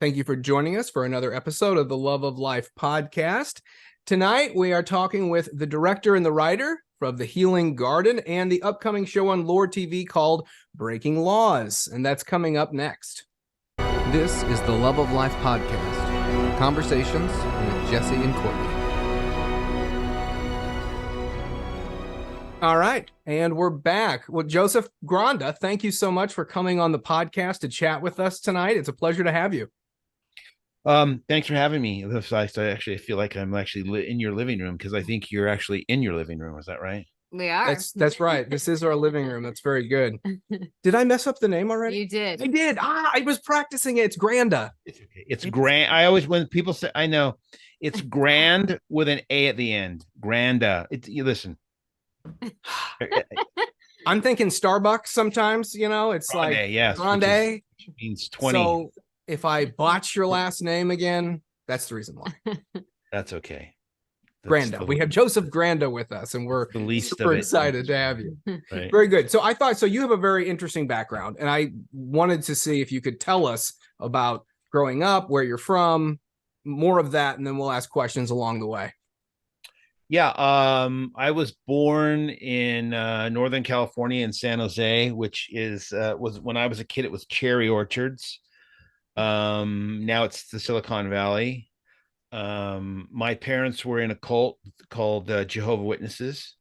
Thank you for joining us for another episode of the Love of Life podcast. Tonight, we are talking with the director and the writer of The Healing Garden and the upcoming show on Lore TV called Breaking Laws, and that's coming up next. This is the Love of Life podcast, conversations with Jesse and Courtney. All right, and we're back. Well, Joseph Granda, thank you so much for coming on the podcast to chat with us tonight. It's a pleasure to have you. Thanks for having me. I actually feel like I'm actually in your living room because I think you're actually in your living room. Is that right? We are. That's right. This is our living room. That's very good. Did I mess up the name already? You did. I did. I was practicing it. It's Granda. It's okay. It's grand. I always, when people say, I know it's grand with an A at the end. Granda. You listen. I'm thinking Starbucks sometimes, it's Grande, like yes, Grande. Which means 20. So if I botch your last name again, that's the reason why. That's okay. Granda. We have Joseph Granda with us, and we're the least super of it. excited to have you. Right. Very good. So you have a very interesting background, and I wanted to see if you could tell us about growing up, where you're from, more of that, and then we'll ask questions along the way. Yeah, I was born in Northern California in San Jose, which was when I was a kid, it was cherry orchards. Now it's the Silicon Valley. My parents were in a cult called Jehovah's Witnesses.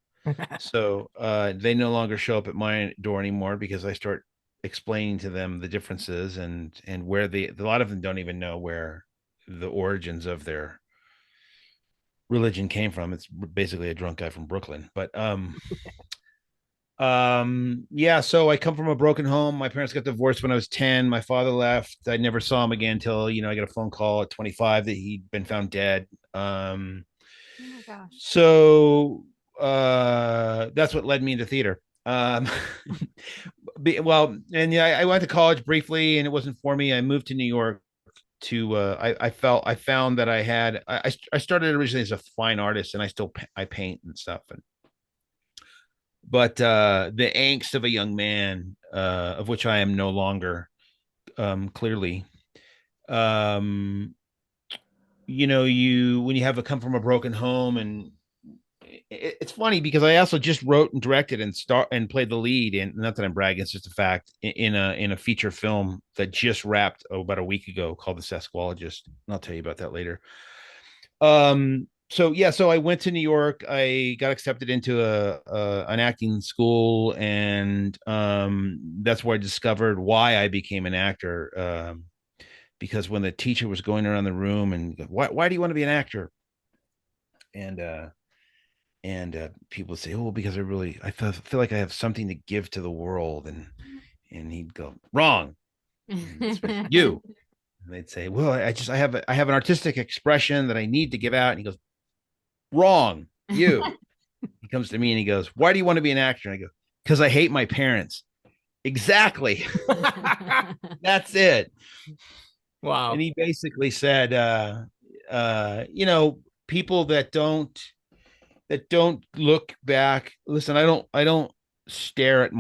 So they no longer show up at my door anymore because I start explaining to them the differences and where a lot of them don't even know where the origins of their religion came from. It's basically a drunk guy from Brooklyn. But yeah, so I come from a broken home. My parents got divorced when I was 10. My father left. I never saw him again until I got a phone call at 25 that he'd been found dead. Oh my gosh. So that's what led me into theater. Well, and yeah, I went to college briefly and it wasn't for me. I moved to New York to I found that I started originally as a fine artist, and I paint and stuff, but the angst of a young man, of which I am no longer, clearly, when you have come from a broken home, and it's funny because I also just wrote and directed and played the lead in, not that I'm bragging, it's just a fact, in a feature film that just wrapped about a week ago called The Sasquatch. And I'll tell you about that later. So I went to New York. I got accepted into an acting school, and that's where I discovered why I became an actor. Because when the teacher was going around the room and why do you want to be an actor? And people would say, "Oh, because I feel like I have something to give to the world," and he'd go, "Wrong, you." And they'd say, "Well, I have an artistic expression that I need to give out," and he goes, "Wrong, you." He comes to me and he goes, "Why do you want to be an actor?" And I go, "Because I hate my parents." Exactly. That's it. Wow. And he basically said, people that don't look back. Listen, I don't stare at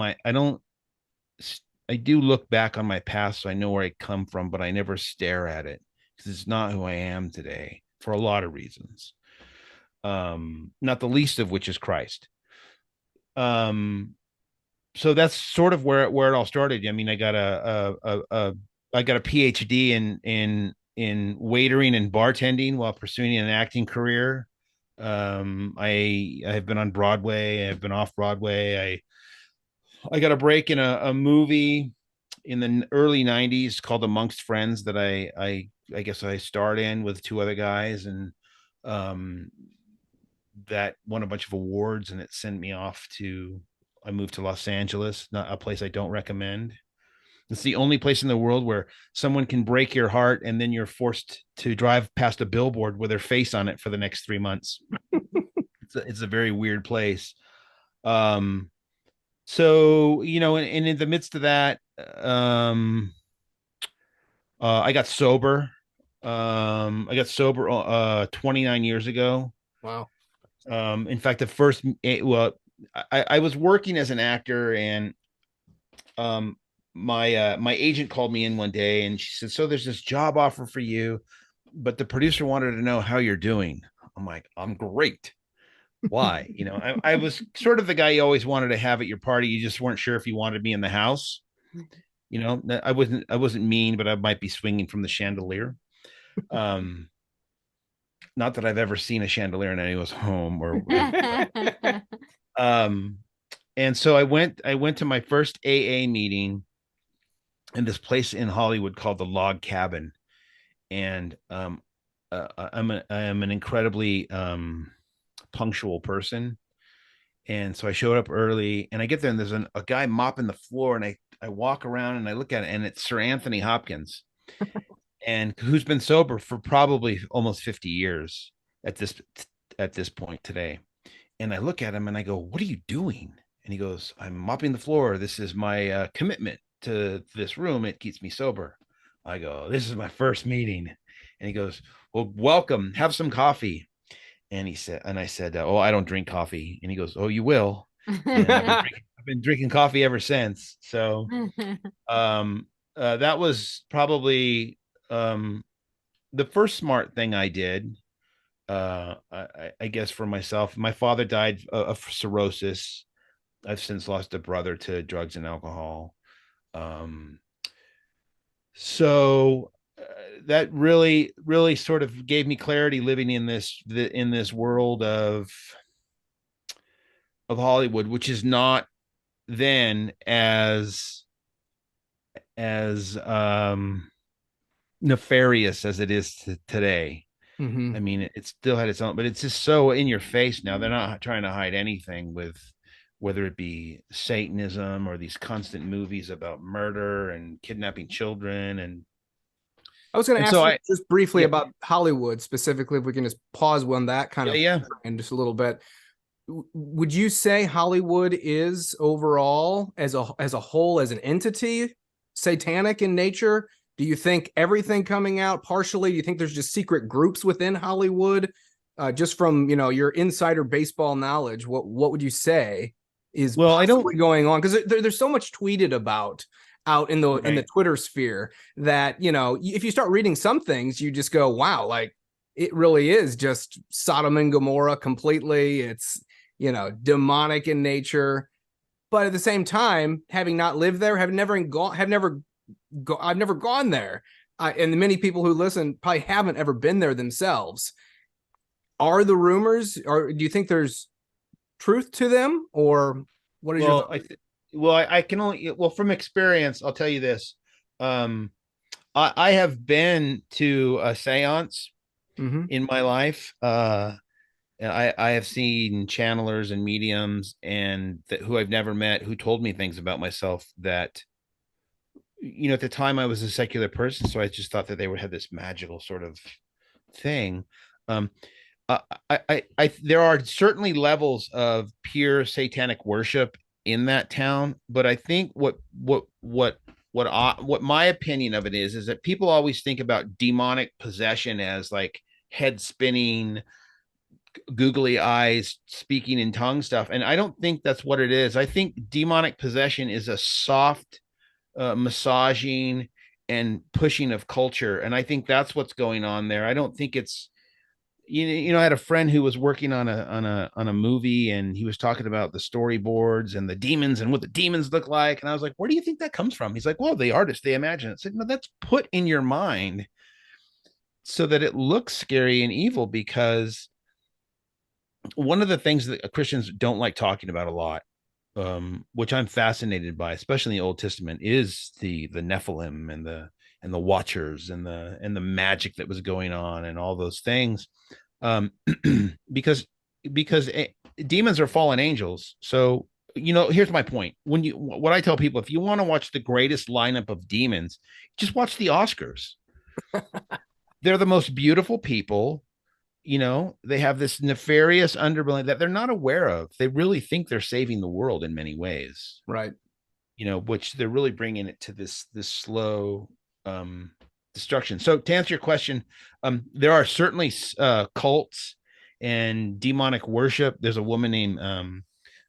I do look back on my past, so I know where I come from, but I never stare at it because it's not who I am today for a lot of reasons. Not the least of which is Christ. So that's sort of where it all started. I mean, I got a PhD in waitering and bartending while pursuing an acting career. I have been on Broadway. I've been off Broadway. I got a break in a movie in the early 90s called Amongst Friends that I guess I starred in with two other guys, and that won a bunch of awards, and it sent me off I moved to Los Angeles, not a place I don't recommend. It's the only place in the world where someone can break your heart and then you're forced to drive past a billboard with their face on it for the next 3 months. It's a very weird place. So, and in the midst of that, I got sober. I got sober 29 years ago. Wow. In fact, I was working as an actor, and my agent called me in one day and she said, so there's this job offer for you, but the producer wanted to know how you're doing. I'm like, I'm great. Why? I was sort of the guy you always wanted to have at your party. You just weren't sure if you wanted me in the house. I wasn't mean, but I might be swinging from the chandelier. Um, not that I've ever seen a chandelier in anyone's home or um, and so I went to my first AA meeting in this place in Hollywood called the Log Cabin. And I'm an incredibly punctual person. And so I showed up early and I get there and there's a guy mopping the floor, and I walk around and I look at it, and it's Sir Anthony Hopkins, and who's been sober for probably almost 50 years at this point today. And I look at him and I go, what are you doing? And he goes, I'm mopping the floor. This is my commitment to this room. It keeps me sober. I go, this is my first meeting. And he goes, well, welcome, have some coffee. And I said, oh, I don't drink coffee. And he goes, oh, you will. And I've been drinking coffee ever since. So that was probably the first smart thing I did. I guess for myself, my father died of cirrhosis. I've since lost a brother to drugs and alcohol. So that really, really sort of gave me clarity living in this world of Hollywood, which is not then as nefarious as it is today. Mm-hmm. I mean, it still had its own, but it's just so in your face now. They're not trying to hide anything with whether it be Satanism or these constant movies about murder and kidnapping children. I was going to And ask so you just briefly yeah, about Hollywood specifically, if we can just pause on that kind of yeah. and just a little bit. Would you say Hollywood is overall as a whole, as an entity, satanic in nature? Do you think everything coming out partially? Do you think there's just secret groups within Hollywood? Just from your insider baseball knowledge, what would you say is Well, I don't. possibly going on? Because there's so much tweeted about out in the Twitter sphere that if you start reading some things, you just go, wow, like it really is just Sodom and Gomorrah completely. It's demonic in nature. But at the same time, having not lived there, I've never gone there. And many people who listen probably haven't ever been there themselves. Are the rumors, or do you think there's truth to them, or what is your thought? I can only, from experience, I'll tell you this. I have been to a seance in my life. I have seen channelers and mediums and who I've never met, who told me things about myself that, at the time I was a secular person. So I just thought that they would have this magical sort of thing. There are certainly levels of pure satanic worship in that town, but I think what my opinion of it is that people always think about demonic possession as like head spinning, googly eyes, speaking in tongue stuff, and I don't think that's what it is. I think demonic possession is a soft massaging and pushing of culture, and I think that's what's going on there. I don't think it's I had a friend who was working on a movie, and he was talking about the storyboards and the demons and what the demons look like, and I was like, where do you think that comes from? He's like, well, the artist, they imagine it. I said, no, that's put in your mind so that it looks scary and evil, because one of the things that Christians don't like talking about a lot, which I'm fascinated by, especially in the Old Testament, is the Nephilim and the Watchers and the magic that was going on and all those things, because demons are fallen angels. So here's my point. What I tell people, if you want to watch the greatest lineup of demons, just watch the Oscars. They're the most beautiful people. They have this nefarious underbelly that they're not aware of. They really think they're saving the world in many ways, right? Which they're really bringing it to this slow destruction. So to answer your question, there are certainly cults and demonic worship. There's a woman named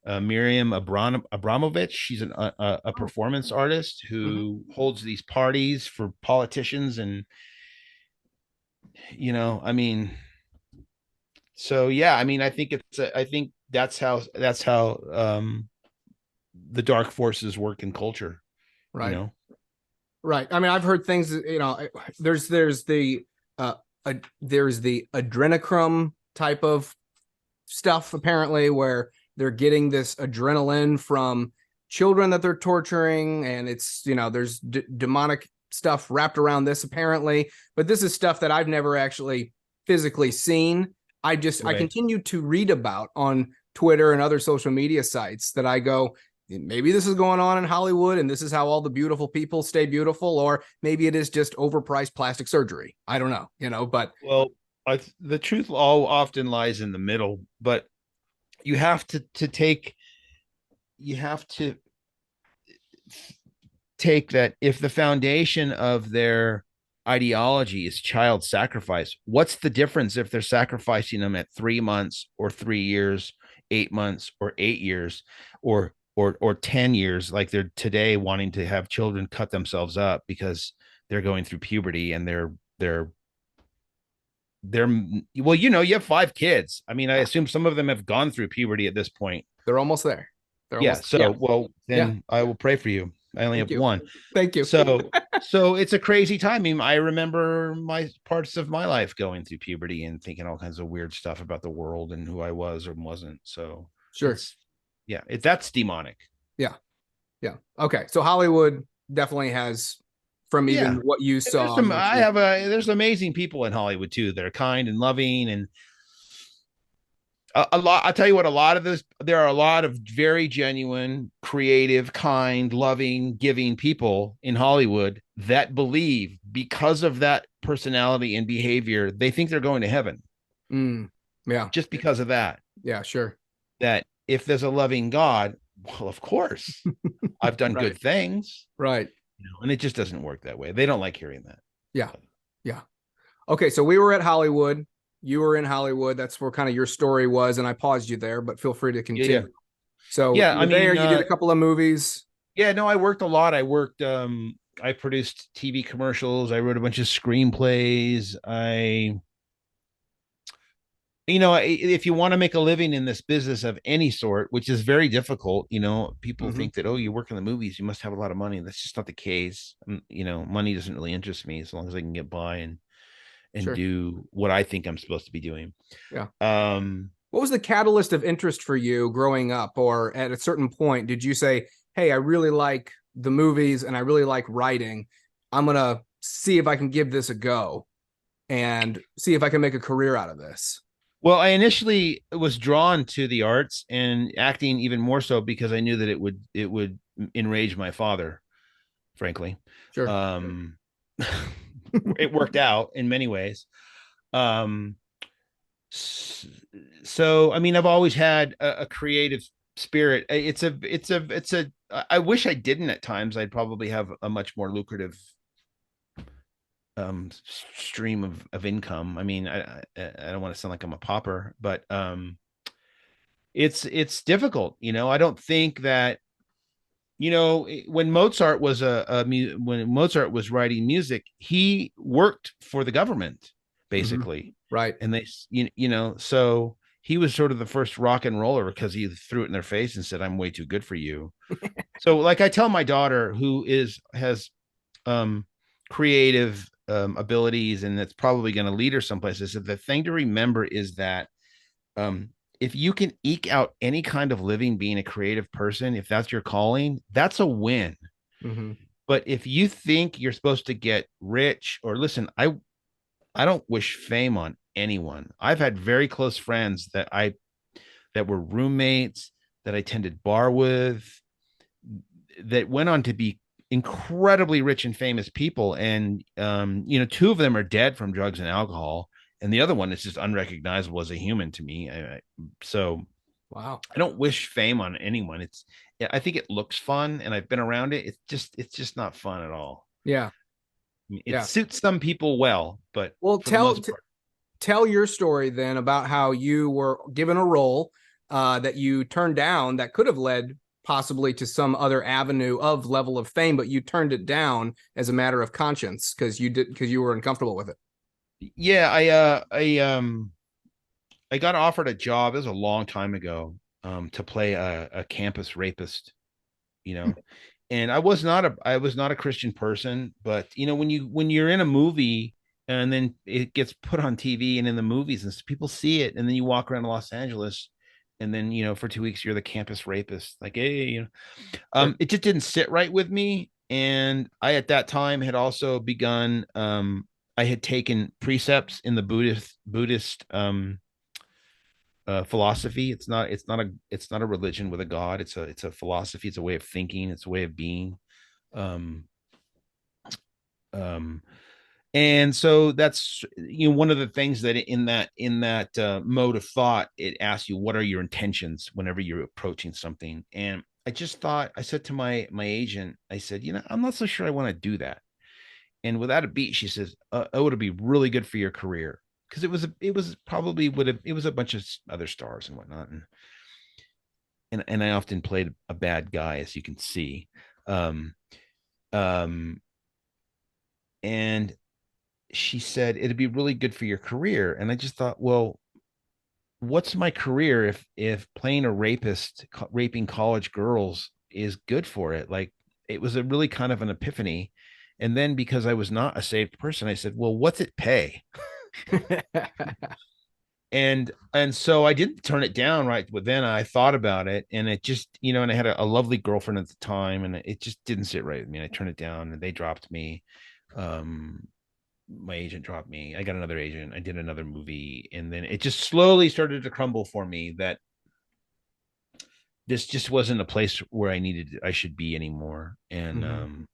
Miriam Abramovich. She's a performance artist who holds these parties for politicians, and I mean, so yeah, I mean, I think I think that's how the dark forces work in culture. Right. Right. I mean, I've heard things, there's uh there's the adrenochrome type of stuff apparently where they're getting this adrenaline from children that they're torturing, and it's, there's demonic stuff wrapped around this apparently, but this is stuff that I've never actually physically seen. I continue to read about on Twitter and other social media sites that I go, maybe this is going on in Hollywood and this is how all the beautiful people stay beautiful, or maybe it is just overpriced plastic surgery. I don't know, but the truth all often lies in the middle, but you have to take that if the foundation of their ideology is child sacrifice, what's the difference if they're sacrificing them at 3 months or 3 years, 8 months or 8 years, or 10 years, like they're today wanting to have children cut themselves up because they're going through puberty and they're well, you have 5 kids. I mean, I assume some of them have gone through puberty at this point. They're almost there. Well, then I will pray for you. I only have one. Thank you. So it's a crazy time. I mean, I remember my parts of my life going through puberty and thinking all kinds of weird stuff about the world and who I was or wasn't. So sure. That's demonic. Yeah. Okay. So Hollywood definitely has, from even what you saw. There's amazing people in Hollywood too. That are kind and loving, and a lot. I'll tell you what, there are a lot of very genuine, creative, kind, loving, giving people in Hollywood that believe, because of that personality and behavior, they think they're going to heaven. Yeah. Just because of that. Yeah, sure. That if there's a loving God, well, of course, I've done good things. Right. And it just doesn't work that way. They don't like hearing that. Yeah. Okay. So we were at Hollywood. You were in Hollywood. That's where kind of your story was. And I paused you there, but feel free to continue. Yeah. So you did a couple of movies. Yeah, no, I worked a lot. I produced TV commercials. I wrote a bunch of screenplays. If you want to make a living in this business of any sort, which is very difficult, people think that, you work in the movies, you must have a lot of money. That's just not the case. Money doesn't really interest me as long as I can get by and do what I think I'm supposed to be doing. Yeah. What was the catalyst of interest for you growing up, or at a certain point, did you say, hey, I really like the movies and I really like writing. I'm going to see if I can give this a go and see if I can make a career out of this? Well, I initially was drawn to the arts and acting even more so because I knew that it would enrage my father, frankly. Sure. It worked out in many ways. So, I mean, I've always had a creative spirit. I wish I didn't at times. I'd probably have a much more lucrative stream of income. I mean, I don't want to sound like I'm a pauper, but it's difficult. I don't think that, when Mozart was when Mozart was writing music, he worked for the government basically. Right. And they, so he was sort of the first rock and roller because he threw it in their face and said, I'm way too good for you. So like I tell my daughter, who has creative abilities, and that's probably going to lead her someplace, I said, the thing to remember is that if you can eke out any kind of living being a creative person, if that's your calling, that's a win. But if you think you're supposed to get rich, or listen, I don't wish fame on anyone. I've had very close friends that were roommates, that I tended bar with, that went on to be incredibly rich and famous people. And, 2 of them are dead from drugs and alcohol. And the other one is just unrecognizable as a human to me. Wow. I don't wish fame on anyone. I think it looks fun, and I've been around it. It's just not fun at all. Yeah. It suits some people well, but tell your story then about how you were given a role that you turned down that could have led possibly to some other avenue of level of fame, but you turned it down as a matter of conscience because you were uncomfortable with it. Yeah, I got offered a job. It was a long time ago, to play a campus rapist, you know. And I was not a Christian person, but when you're in a movie and then it gets put on TV and in the movies and people see it, and then you walk around Los Angeles, and then for 2 weeks you're the campus rapist, like, hey, Sure. it just didn't sit right with me. And I at that time had also begun, I had taken precepts in the Buddhist philosophy. It's not a religion with a god. It's a philosophy. It's a way of thinking. It's a way of being. Um, um, and so that's one of the things that in that mode of thought, it asks you, what are your intentions whenever you're approaching something. And I just thought, I said to my agent, I said, I'm not so sure I want to do that. And without a beat, she says, "Oh, would be really good for your career." Because it was probably would have it was a bunch of other stars and whatnot, and I often played a bad guy, as you can see, um, um, and she said it'd be really good for your career. And I just thought, well, what's my career if playing a rapist raping college girls is good for it? Like, it was a really kind of an epiphany. And then, because I was not a saved person, I said, well, what's it pay? And so I didn't turn it down, right? But then I thought about it, and it just, and I had a lovely girlfriend at the time, and it just didn't sit right with me. I turned it down, and they dropped me. My agent dropped me. I got another agent. I did another movie, and then it just slowly started to crumble for me that this just wasn't a place where I should be anymore. And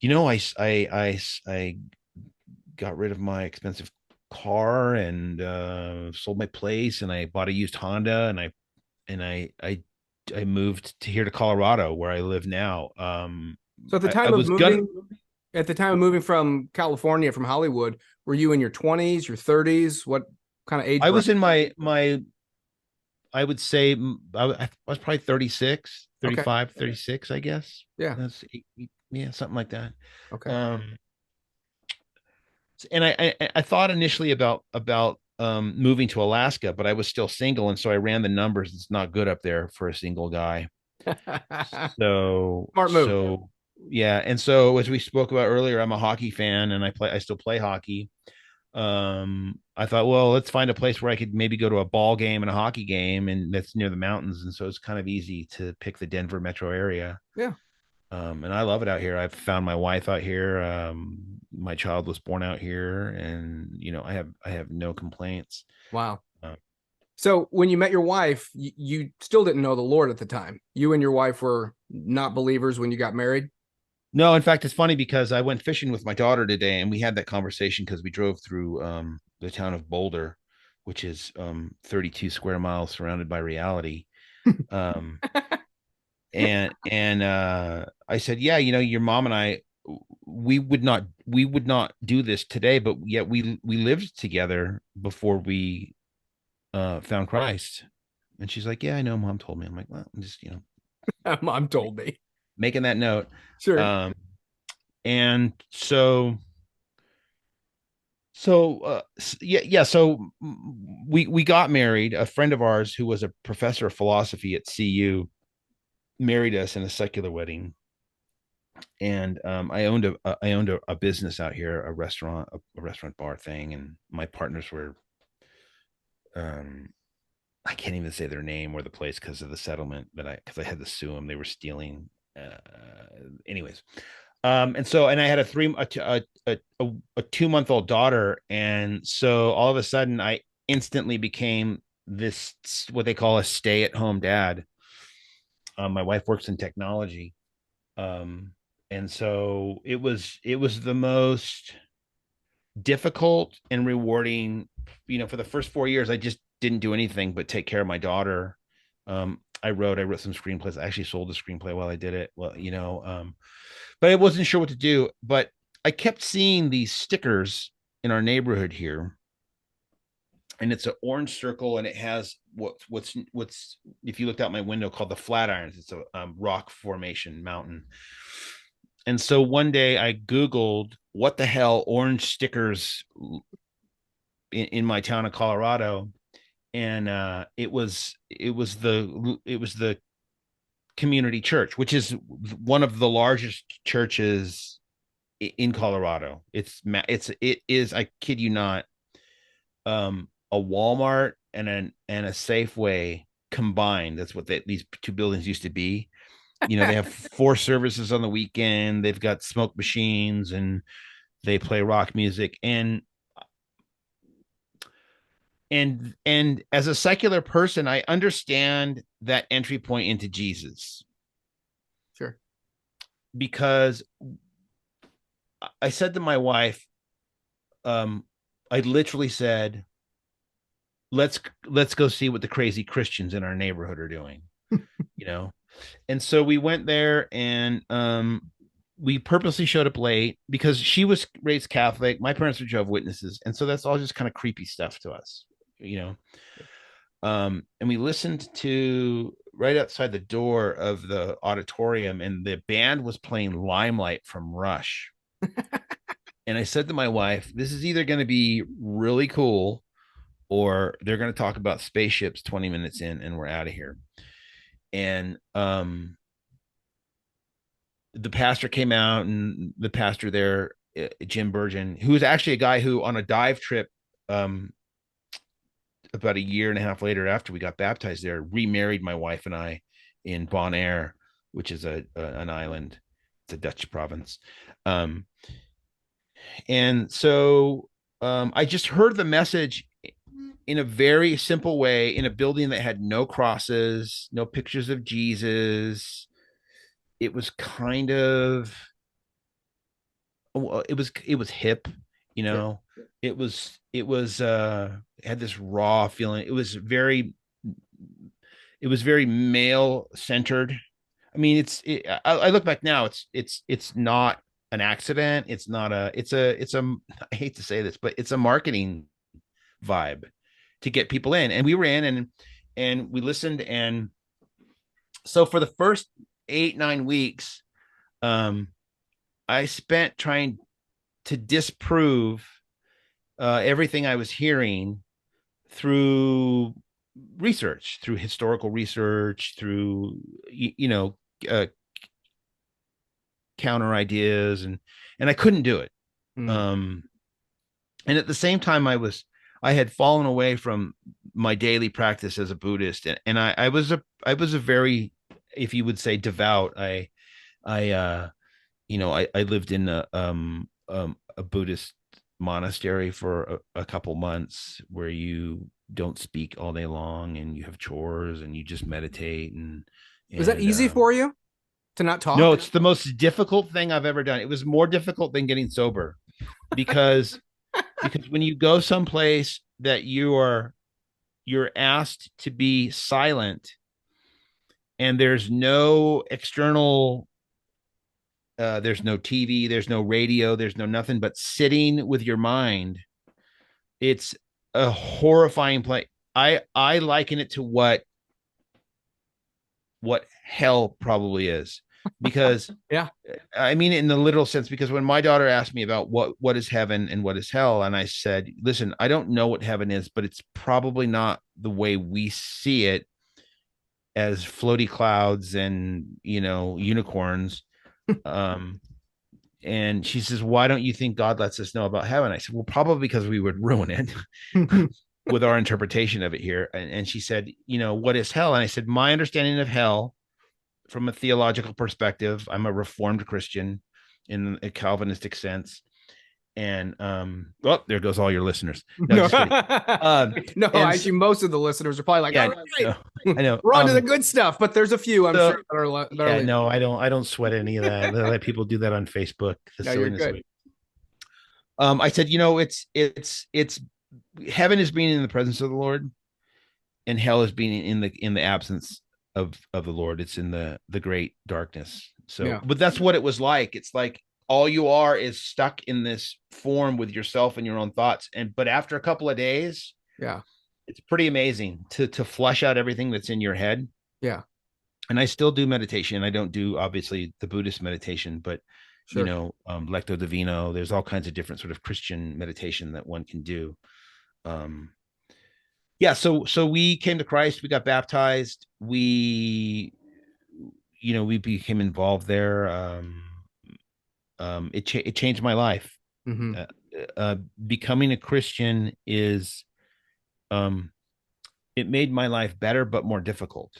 I got rid of my expensive car, and sold my place, and I bought a used Honda, and I moved to here to Colorado, where I live now. So I was gonna. at the time of moving from California, from Hollywood, were you in your 20s, your 30s? What kind of age I was bracket? in my I would say, I was probably 36, Okay. 35, 36, I guess. Yeah. That's yeah, something like that. Okay. Um, and I thought initially about moving to Alaska, but I was still single, and so I ran the numbers. It's not good up there for a single guy. So Smart move. so yeah, and so as we spoke about earlier, I'm a hockey fan, and I still play hockey. I thought, well, let's find a place where I could maybe go to a ball game and a hockey game, and that's near the mountains, and so it's kind of easy to pick the Denver metro area. Yeah. And I love it out here. I've found my wife out here. My child was born out here, and I have no complaints. Wow. Uh, So when you met your wife, you still didn't know the Lord at the time. You and your wife were not believers when you got married. no, in fact, it's funny because I went fishing with my daughter today, and we had that conversation because we drove through the town of Boulder, which is 32 square miles surrounded by reality. Um, and I said, yeah, your mom and I, we would not do this today, but yet we lived together before we found Christ. And she's like, yeah, I know, mom told me. I'm like, well, I'm just Mom told me. making that note. Sure. And yeah, so we got married. A friend of ours who was a professor of philosophy at CU married us in a secular wedding. And I owned a business out here, a restaurant bar thing, and my partners were, I can't even say their name or the place because of the settlement, because I had to sue them. They were stealing. Anyways, and I had a 2-month-old daughter, and so all of a sudden I instantly became this, what they call, a stay-at-home dad. My wife works in technology, and so it was the most difficult and rewarding. For the first 4 years, I just didn't do anything but take care of my daughter. I wrote some screenplays. I actually sold the screenplay while I did it. Well, but I wasn't sure what to do. But I kept seeing these stickers in our neighborhood here and it's an orange circle, and it has what's if you looked out my window, called the Flatirons. It's a rock formation mountain. And so one day I Googled what the hell orange stickers in my town of Colorado, and it was the community church, which is one of the largest churches in Colorado. It is, I kid you not, a Walmart and a Safeway combined. That's what these two buildings used to be. They have 4 services on the weekend. They've got smoke machines, and they play rock music. And as a secular person, I understand that entry point into Jesus. Sure. Because I said to my wife, I literally said, let's go see what the crazy Christians in our neighborhood are doing. And so we went there, and we purposely showed up late because she was raised Catholic. My parents were Jehovah's Witnesses, and so that's all just kind of creepy stuff to us. And we listened to right outside the door of the auditorium, and the band was playing Limelight from Rush. And I said to my wife, this is either going to be really cool, or they're going to talk about spaceships 20 minutes in and we're out of here. And the pastor came out, and the pastor there, Jim Burgeon, who was actually a guy who, on a dive trip, about a year and a half later, after we got baptized there, remarried my wife and I in Bonaire, which is an island. It's a Dutch province. And so I just heard the message in a very simple way, in a building that had no crosses, no pictures of Jesus. It was kind of, it was hip, It was had this raw feeling. It was very male centered. I mean, I look back now, it's not an accident. It's not it's a I hate to say this, but it's a marketing vibe to get people in. And we were in, and we listened. And so for the first 8-9 weeks, I spent trying to disprove everything I was hearing through research, through historical research, through counter ideas, and I couldn't do it. And at the same time, I had fallen away from my daily practice as a Buddhist, and I was a very, if you would say, devout. I lived in a Buddhist monastery for a couple months, where you don't speak all day long, and you have chores, and you just meditate. And was that easy for you to not talk? No, it's the most difficult thing I've ever done. It was more difficult than getting sober, because when you go someplace that you're asked to be silent, and there's no external, there's no TV, there's no radio, there's no nothing but sitting with your mind. It's a horrifying place. I liken it to what hell probably is, because yeah, I mean, in the literal sense, because when my daughter asked me about what is heaven and what is hell, and I said, listen, I don't know what heaven is, but it's probably not the way we see it, as floaty clouds and unicorns. And she says, why don't you think God lets us know about heaven? I said, well, probably because we would ruin it with our interpretation of it here. And she said, what is hell? And I said, my understanding of hell, from a theological perspective, I'm a Reformed Christian in a Calvinistic sense. And there goes all your listeners. No, actually, most of the listeners are probably like, all right, I know. We're on to the good stuff, but there's a few, I'm sure, that are no, I don't sweat any of that. I let people do that on Facebook. No, you're good. I said, it's heaven is being in the presence of the Lord, and hell is being in the absence of the Lord. It's in the great darkness. So, yeah. But that's what it was like. It's like all you are is stuck in this form with yourself and your own thoughts. But after a couple of days, Yeah. It's pretty amazing to flush out everything that's in your head. Yeah. And I still do meditation. I don't do obviously the Buddhist meditation, but Sure. Lectio Divino, there's all kinds of different sort of Christian meditation that one can do. Yeah, so we came to Christ, we got baptized, we became involved there. It changed my life. Mm-hmm. Becoming a Christian is it made my life better but more difficult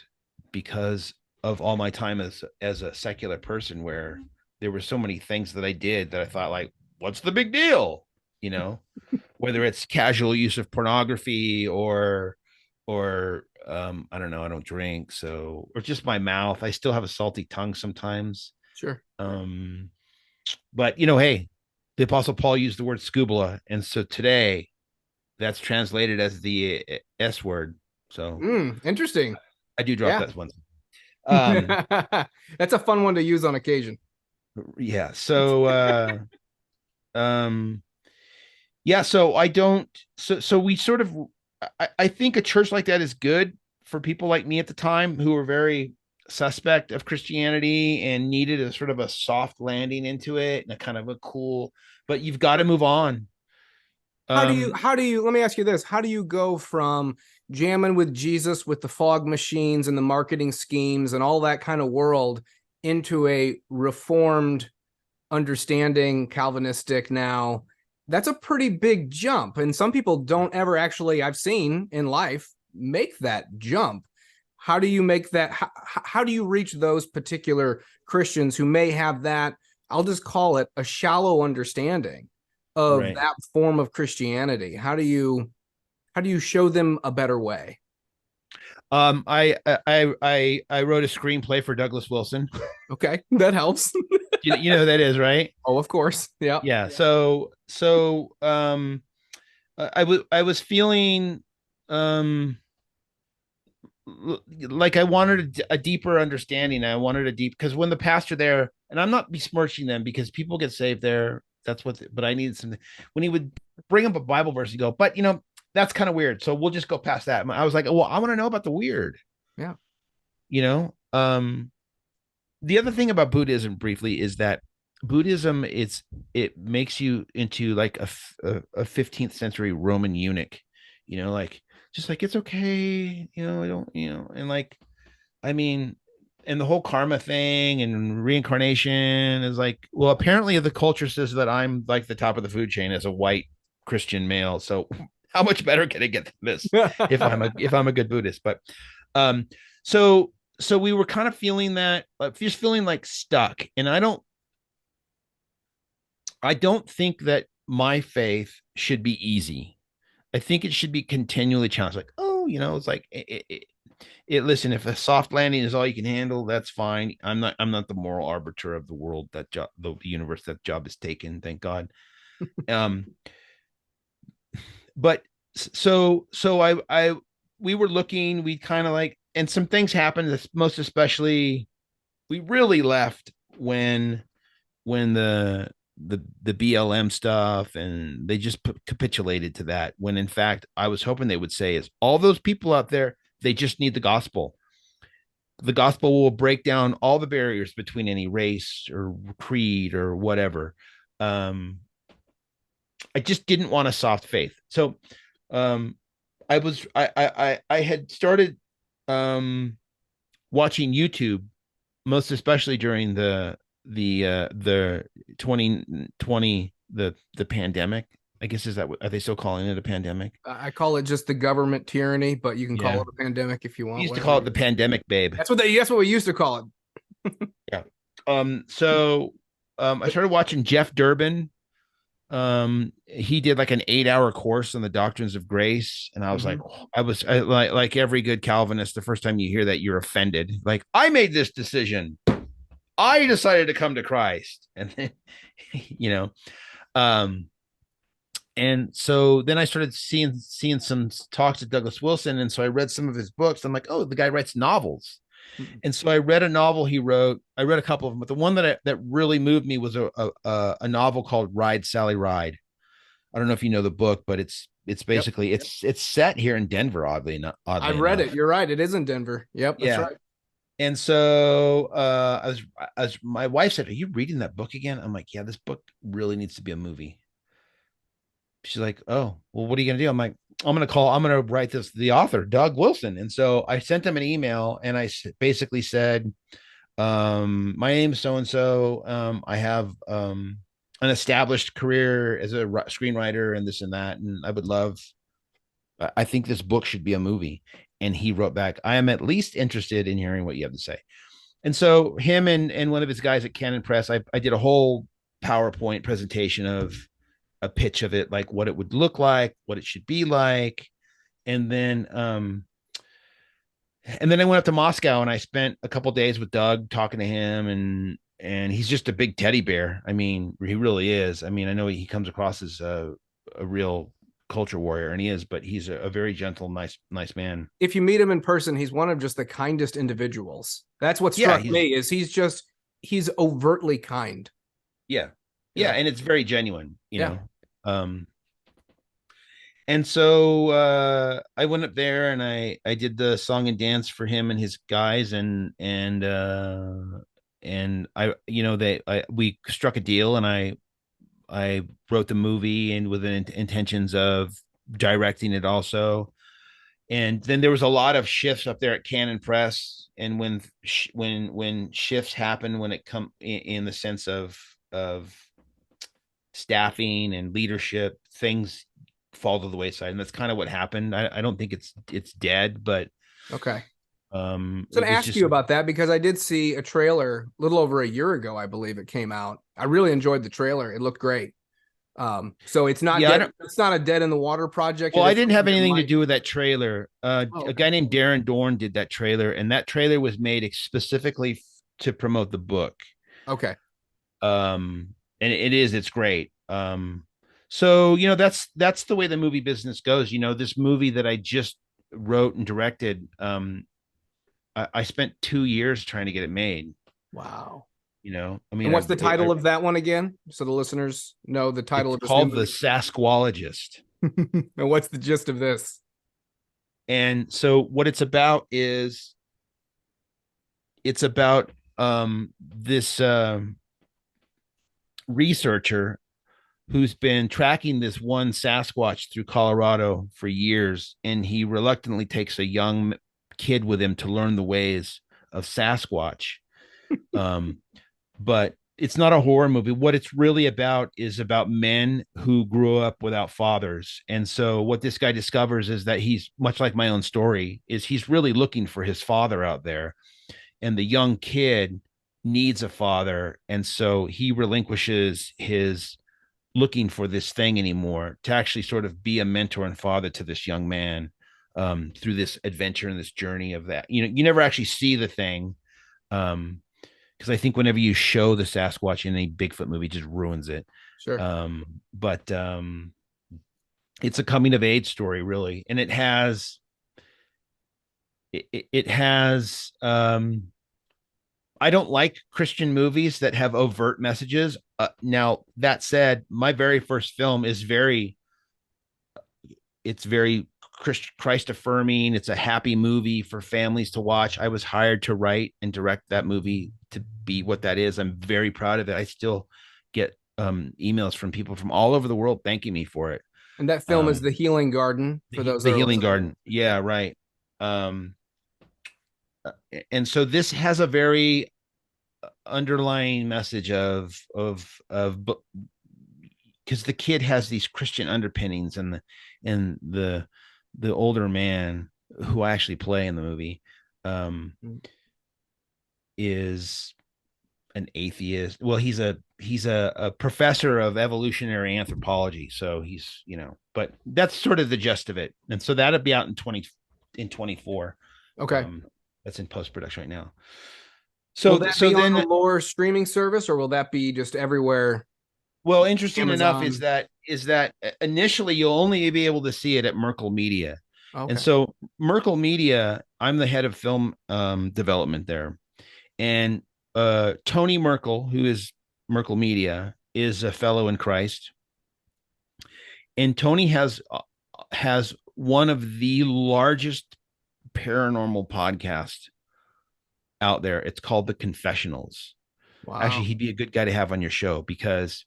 because of all my time as a secular person, where there were so many things that I did that I thought, like, what's the big deal, whether it's casual use of pornography or I don't know, I don't drink, so, or just my mouth, I still have a salty tongue sometimes. Sure. But hey, the Apostle Paul used the word scubala, and so today that's translated as the S word. So interesting. I do drop that once. That's a fun one to use on occasion. Yeah. So yeah, so I don't, so we sort of, I think a church like that is good for people like me at the time who were very suspect of Christianity and needed a sort of a soft landing into it and a kind of a cool, but you've got to move on. How do you, let me ask you this. How do you go from jamming with Jesus with the fog machines and the marketing schemes and all that kind of world into a reformed understanding, Calvinistic now? That's a pretty big jump. And some people don't ever actually, I've seen in life, make that jump. How do you make that? How do you reach those particular Christians who may have that, I'll just call it a shallow understanding of that form of Christianity? How do you show them a better way? I wrote a screenplay for Douglas Wilson. Okay, that helps. you know who that is, right? Oh, of course. Yeah. Yeah. So I was feeling like I wanted a deeper understanding. I wanted because when the pastor there, and I'm not besmirching them because people get saved there. That's but I needed something. When he would bring up a Bible verse, you go, but that's kind of weird. So we'll just go past that. I was like, well, I want to know about the weird. Yeah. The other thing about Buddhism briefly is that Buddhism, it makes you into like a 15th century Roman eunuch, like, just like, it's okay, I don't, and like, I mean, and the whole karma thing and reincarnation is like, well, apparently the culture says that I'm like the top of the food chain as a white Christian male. So how much better can it get than this if I'm a good Buddhist? But so we were kind of feeling that, just feeling like stuck. And I don't think that my faith should be easy. I think it should be continually challenged. Like, it's like, listen, if a soft landing is all you can handle, that's fine. I'm not the moral arbiter of the world, the universe. That job is taken, thank God. But so we were looking, we kind of like, and some things happened. Most especially, we really left when the BLM stuff, and they just capitulated to that, when in fact I was hoping they would say is, all those people out there, they just need the gospel. The gospel will break down all the barriers between any race or creed or whatever. I just didn't want a soft faith. So I had started watching YouTube, most especially during the 2020, the pandemic. I guess, are they still calling it a pandemic? I call it just the government tyranny, but you can call it a pandemic if you want. We used to call it the pandemic, babe. That's what we used to call it. Yeah. So I started watching Jeff Durbin. He did like an 8-hour course on the doctrines of grace, and I was like, like every good Calvinist, the first time you hear that, you're offended. Like, I made this decision, I decided to come to Christ, and then and so then I started seeing some talks of Douglas Wilson, and so I read some of his books. I'm like, oh, the guy writes novels. And so I read a novel he wrote. I read a couple of them, but the one that really moved me was a novel called Ride, Sally, Ride. I don't know if you know the book, but it's Yep. basically it's set here in Denver, oddly I've read enough. it. You're right. It is in Denver. Yep, that's Yeah. right. And so as my wife said, "Are you reading that book again?" I'm like, "Yeah, this book really needs to be a movie." She's like, "Oh, well, what are you gonna do?" I'm like, I'm gonna write the author, Doug Wilson. And so I sent him an email and basically said, my name's so and so. I have an established career as a screenwriter and this and that, and I think this book should be a movie. And he wrote back, "I am at least interested in hearing what you have to say." And so him and one of his guys at Canon Press, I did a whole PowerPoint presentation of a pitch of it, like what it would look like, what it should be like. And then I went up to Moscow and I spent a couple days with Doug talking to him, and he's just a big teddy bear. I mean, he really is. I mean, I know he comes across as a real culture warrior, and he is, but he's a very gentle, nice man. If you meet him in person, he's one of just the kindest individuals. That's what Yeah, struck me is he's overtly kind. yeah, You yeah, know? and it's very genuine, Yeah. um and so I went up there and I did the song and dance for him and his guys, and I we struck a deal, and I wrote the movie and with intentions of directing it also. And then there was a lot of shifts up there at Canon Press, and when shifts happen, when it come in the sense of staffing and leadership, things fall to the wayside, and that's kind of what happened. I don't think it's dead, but Okay. So it to was ask just you about that because I did see a trailer a little over a year ago, I believe it came out. I really enjoyed the trailer. It looked great. So it's not yeah. I dead. don't. It's not a dead in the water project. Well, It I is didn't have something that anything to might. do with that trailer. Oh, A okay. guy named Darren Dorn did that trailer, and that trailer was made specifically to promote the book. Okay. And it's great. So that's the way the movie business goes. This movie that I just wrote and directed, I spent 2 years trying to get it made. Wow. I mean, And what's the title of that one again? So the listeners know the title it's of this new called The movie. Sasquologist. And what's the gist of this? And so what it's about is it's about this researcher who's been tracking this one Sasquatch through Colorado for years, and he reluctantly takes a young kid with him to learn the ways of Sasquatch. But it's not a horror movie. What it's really about is about men who grew up without fathers. And so what this guy discovers is that he's much like my own story, is he's really looking for his father out there. And the young kid needs a father. And so he relinquishes his looking for this thing anymore to actually sort of be a mentor and father to this young man, through this adventure and this journey of that. You never actually see the thing. Because I think whenever you show the Sasquatch in a Bigfoot movie, it just ruins it. Sure. But it's a coming of age story, really, and it has. I don't like Christian movies that have overt messages. Now that said, my very first film is it's very Christ affirming. It's a happy movie for families to watch. I was hired to write and direct that movie to be what that is. I'm very proud of it. I still get emails from people from all over the world thanking me for it. And that film is The Healing Garden for those The that are Healing listening. Garden. Yeah, right. And so this has a very underlying message of because the kid has these Christian underpinnings, and the older man who I actually play in the movie is an atheist. Well, he's a professor of evolutionary anthropology, so but that's sort of the gist of it. And so that'll be out in 24. Okay. That's in post-production right now. Will So that so be on then the Lore streaming service, or will that be just everywhere? Well, interesting enough Amazon. is that initially you'll only be able to see it at Merkel Media. And Okay. so Merkel Media, I'm the head of film development there. And Tony Merkel, who is Merkel Media, is a fellow in Christ. and Tony has one of the largest paranormal podcasts out there. It's called the Confessionals. Wow. Actually, he'd be a good guy to have on your show, because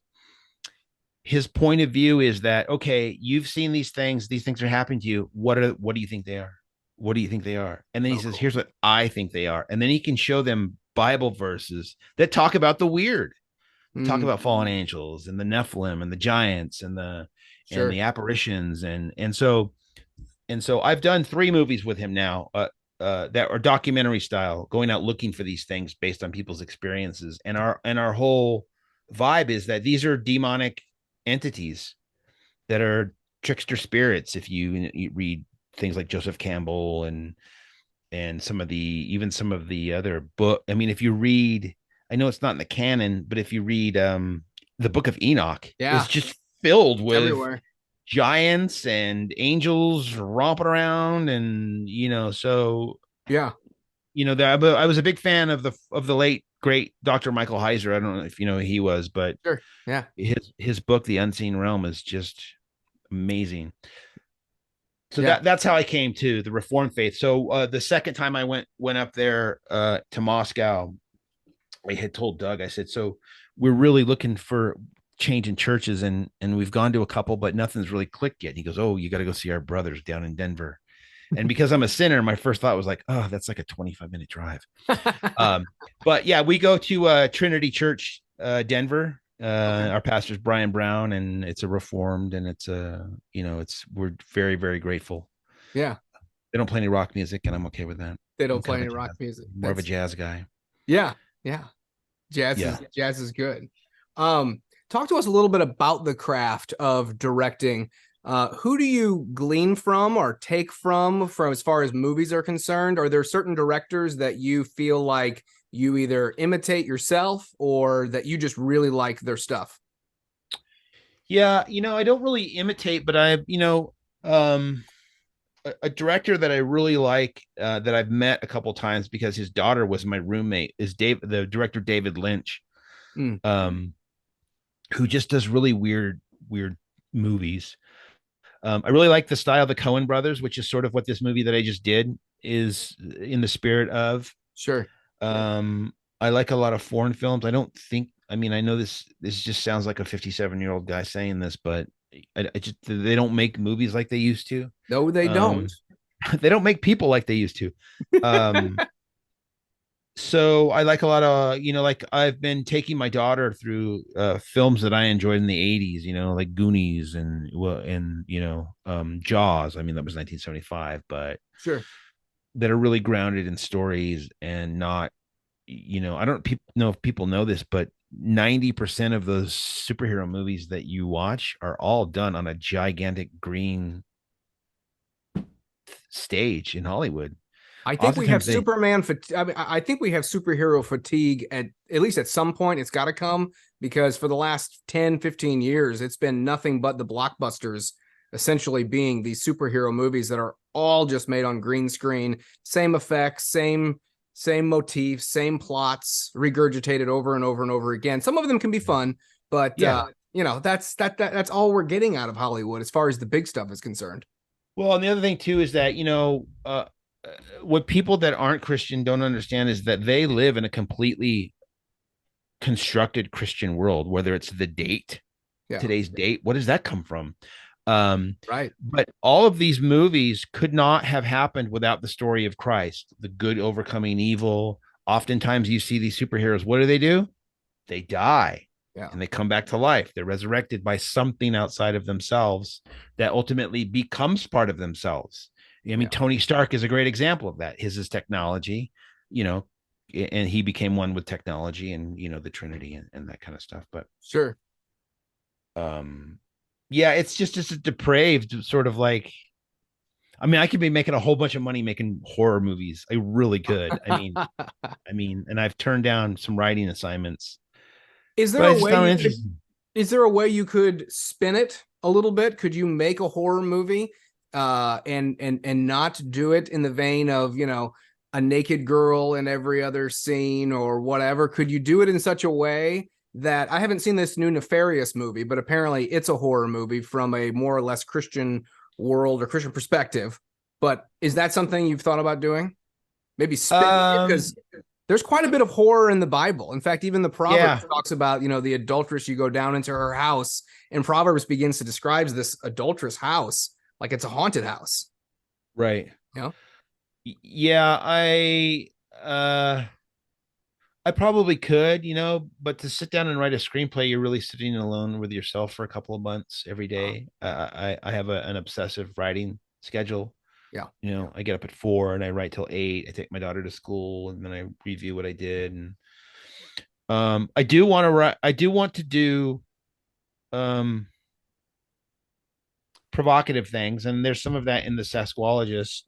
his point of view is that, okay, you've seen these things are happening to you. What do you think they are? What do you think they are? And then he says, cool. here's what I think they are. And then he can show them Bible verses that talk about the weird, talk about fallen angels and the Nephilim and the giants and the apparitions. And so I've done 3 movies with him now, that are documentary style, going out looking for these things based on people's experiences. And our whole vibe is that these are demonic entities that are trickster spirits. If you read things like Joseph Campbell and some of the other book, I mean, if you read, I know it's not in the canon, but if you read the Book of Enoch, it's just filled with everywhere giants and angels romping around, and so yeah. I was a big fan of the late great Dr. Michael Heiser. I don't know if you know who he was, but Sure. Yeah. his book, The Unseen Realm, is just amazing. So that's how I came to the Reformed faith. So the second time I went up there to Moscow, I had told Doug, I said, so we're really looking for change in churches, and we've gone to a couple, but nothing's really clicked yet. And he goes, oh, you got to go see our brothers down in Denver. And because I'm a sinner, my first thought was like, oh, that's like a 25-minute drive. But yeah, we go to Trinity Church, Denver. Our pastor's Brian Brown, and it's a Reformed, and it's we're very, very grateful. Yeah. They don't play any rock music, and I'm okay with that. They don't play any rock music. More of a jazz guy. Yeah. Yeah. Jazz is good. Talk to us a little bit about the craft of directing. Who do you glean from or take from as far as movies are concerned? Are there certain directors that you feel like you either imitate yourself or that you just really like their stuff? Yeah, I don't really imitate, but a director that I really like, that I've met a couple times because his daughter was my roommate, is the director David Lynch, who just does really weird movies. I really like the style of the Coen brothers, which is sort of what this movie that I just did is in the spirit of. Sure. I like a lot of foreign films. I know this just sounds like a 57-year-old guy saying this, but they don't make movies like they used to. No, they don't. They don't make people like they used to. So I like a lot of, like I've been taking my daughter through films that I enjoyed in the 80s, like Goonies and Jaws. I mean, that was 1975, but sure, that are really grounded in stories and not, I don't know if people know this, but 90% of those superhero movies that you watch are all done on a gigantic green stage in Hollywood. I think we have Superman. I think we have superhero fatigue at least at some point. It's got to come, because for the last 10, 15 years, it's been nothing but the blockbusters essentially being these superhero movies that are all just made on green screen, same effects, same motifs, same plots, regurgitated over and over and over again. Some of them can be fun, but that's all we're getting out of Hollywood as far as the big stuff is concerned. Well, and the other thing too is that what people that aren't Christian don't understand is that they live in a completely constructed Christian world, whether it's the date, today's date. What does that come from? Right. But all of these movies could not have happened without the story of Christ, the good overcoming evil. Oftentimes you see these superheroes. What do? They die. Yeah. And they come back to life. They're resurrected by something outside of themselves that ultimately becomes part of themselves. I mean, Tony Stark is a great example of that. His is technology, and he became one with technology and, the Trinity and that kind of stuff. But sure. It's just a depraved sort of like, I mean, I could be making a whole bunch of money making horror movies. I really could. I mean, and I've turned down some writing assignments. Is there a way you could spin it a little bit? Could you make a horror movie and not do it in the vein of, a naked girl in every other scene or whatever? Could you do it in such a way that I haven't seen this new Nefarious movie, but apparently it's a horror movie from a more or less Christian world or Christian perspective. But is that something you've thought about doing? Maybe spin it, because there's quite a bit of horror in the Bible. In fact, even the Proverbs talks about, the adulteress, you go down into her house, and Proverbs begins to describe this adulterous house like it's a haunted house. Right. Yeah. Yeah, I probably could, but to sit down and write a screenplay, you're really sitting alone with yourself for a couple of months every day. I have an obsessive writing schedule. Yeah. I get up at 4 and I write till 8. I take my daughter to school and then I review what I did. And I do want to write. I do want to do provocative things, and there's some of that in the Sasquatchologist.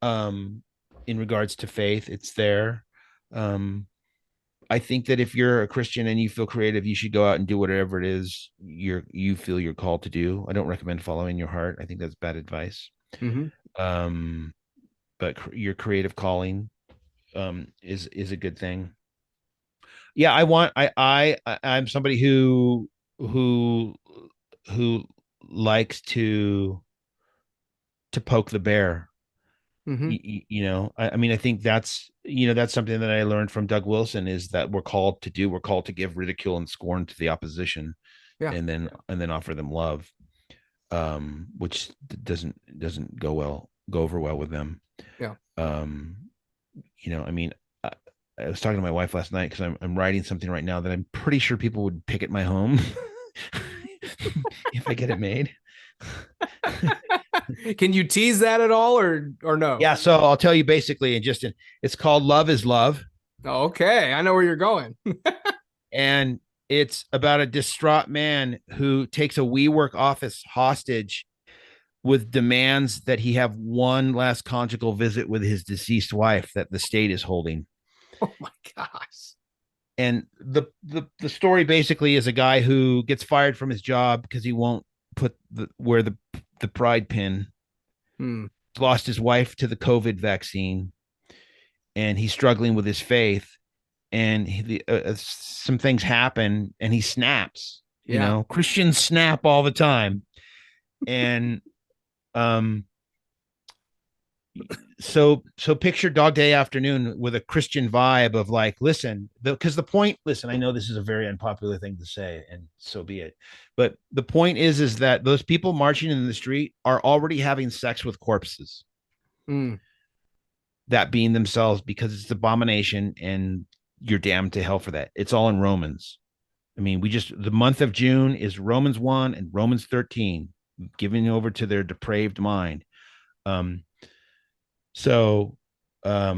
In regards to faith, it's there. I think that if you're a Christian and you feel creative, you should go out and do whatever it is you feel you're called to do. I don't recommend following your heart. I think that's bad advice. Mm-hmm. But your creative calling is a good thing. Yeah, I'm somebody who likes to poke the bear. Mm-hmm. I mean, I think that's something that I learned from Doug Wilson, is that we're called to give ridicule and scorn to the opposition, and then offer them love, which doesn't go over well with them. Yeah. I mean, I was talking to my wife last night because I'm writing something right now that I'm pretty sure people would picket my home if I get it made. Can you tease that at all, or no? Yeah, so I'll tell you basically, it's called Love is Love. Oh, okay, I know where you're going. And it's about a distraught man who takes a WeWork office hostage with demands that he have one last conjugal visit with his deceased wife that the state is holding. Oh my gosh. And the story basically is a guy who gets fired from his job because he won't put where the pride pin. Lost his wife to the COVID vaccine, and he's struggling with his faith. And some things happen, and he snaps. Christians snap all the time, and so picture Dog Day Afternoon with a Christian vibe of like, listen, because the point, listen, I know this is a very unpopular thing to say, and so be it. But the point is that those people marching in the street are already having sex with corpses. That being themselves, because it's abomination, and you're damned to hell for that. It's all in Romans. I mean, the month of June is Romans 1 and Romans 13, giving over to their depraved mind. So that's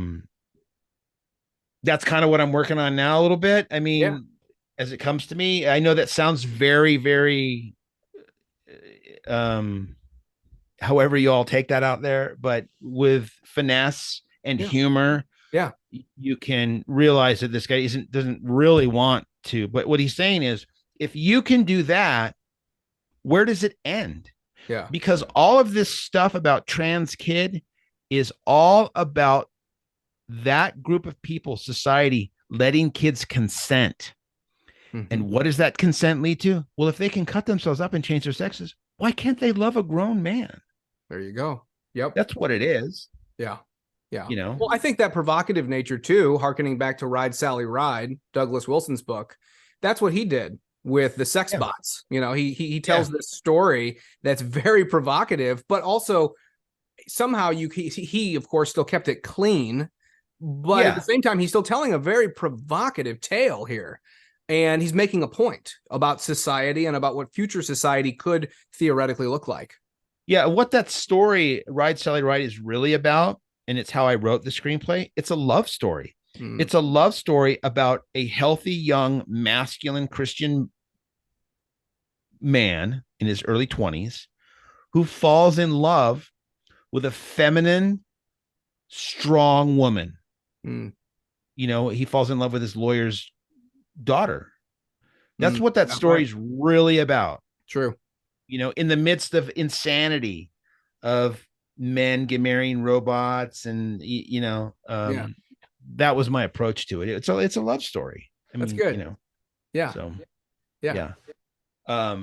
kind of what I'm working on now a little bit. I mean, as it comes to me, I know that sounds very, very, however you all take that out there, but with finesse and humor, you can realize that this guy doesn't really want to. But what he's saying is, if you can do that, where does it end? Yeah. Because all of this stuff about trans kid is all about that group of people, society, letting kids consent. And what does that consent lead to? Well, if they can cut themselves up and change their sexes, why can't they love a grown man? There you go. Yep. That's what it is. Yeah. Yeah. Well, I think that provocative nature too, hearkening back to Ride Sally Ride, Douglas Wilson's book, that's what he did with the sex bots. He tells this story that's very provocative, but also somehow he of course still kept it clean, but at the same time, he's still telling a very provocative tale here. And he's making a point about society and about what future society could theoretically look like. Yeah, what that story, Ride Sally Ride, is really about, and it's how I wrote the screenplay, it's a love story. It's a love story about a healthy, young, masculine Christian man in his early 20s who falls in love with a feminine, strong woman. He falls in love with his lawyer's daughter. That's what that story is really about. True. In the midst of insanity of men marrying robots, and that was my approach to it. It's a love story. That's good. Yeah. So Yeah. yeah.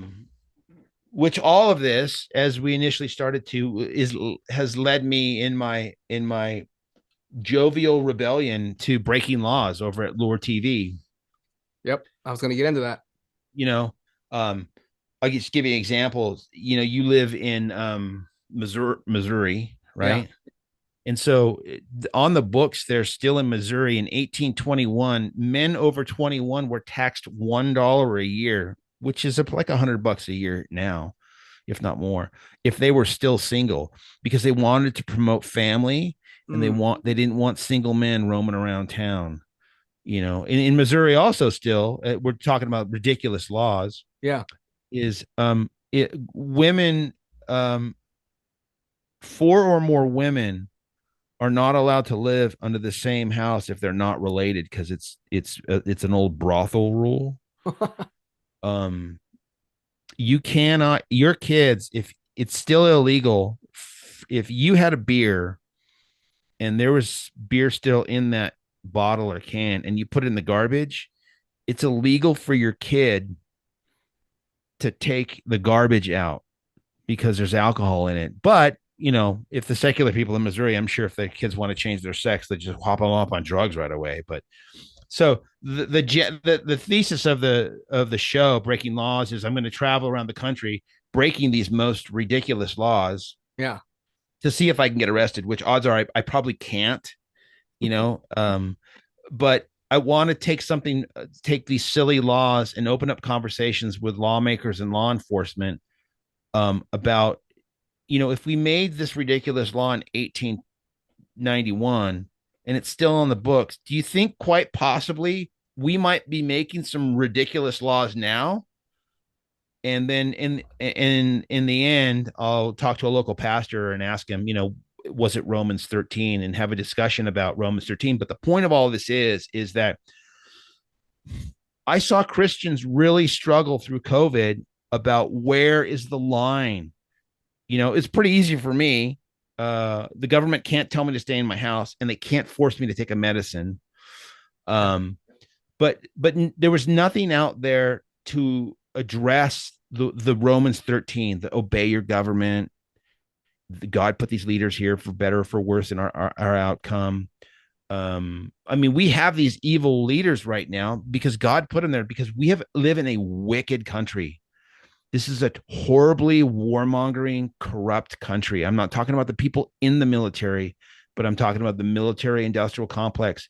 Which all of this, as we initially started to, has led me in my jovial rebellion to breaking laws over at Lore TV. Yep. I was going to get into that. You know, I'll just give you examples. You know, you live in Missouri, right? Yeah. And so on the books, they're still in Missouri in 1821. Men over 21 were taxed $1 a year, which is like $100 a year now, if not more, if they were still single, because they wanted to promote family and they didn't want single men roaming around town. You know, in Missouri also still, we're talking about ridiculous laws. Yeah. Is women, four or more women are not allowed to live under the same house if they're not related, because it's an old brothel rule. um you cannot, your kids, if it's still illegal, if you had a beer and there was beer still in that bottle or can and you put it in the garbage, it's illegal for your kid to take the garbage out because there's alcohol in it. But you know, if the secular people in Missouri, I'm sure if the kids want to change their sex, they just hop them up on drugs right away. But so the thesis of the show, Breaking Laws, is I'm going to travel around the country breaking these most ridiculous laws. Yeah. To see if I can get arrested, which odds are I probably can't. You know, but I want to take these silly laws and open up conversations with lawmakers and law enforcement about, you know, if we made this ridiculous law in 1891 and it's still on the books, do you think quite possibly we might be making some ridiculous laws now? And then in the end, I'll talk to a local pastor and ask him, you know, was it Romans 13, and have a discussion about Romans 13. But the point of all of this is that I saw Christians really struggle through COVID about where is the line. You know, it's pretty easy for me. The government can't tell me to stay in my house, and they can't force me to take a medicine. But there was nothing out there to address the Romans 13, the obey your government. God put these leaders here for better or for worse in our outcome. I mean, we have these evil leaders right now because God put them there, because we live in a wicked country. This is a horribly warmongering, corrupt country. I'm not talking about the people in the military, but I'm talking about the military industrial complex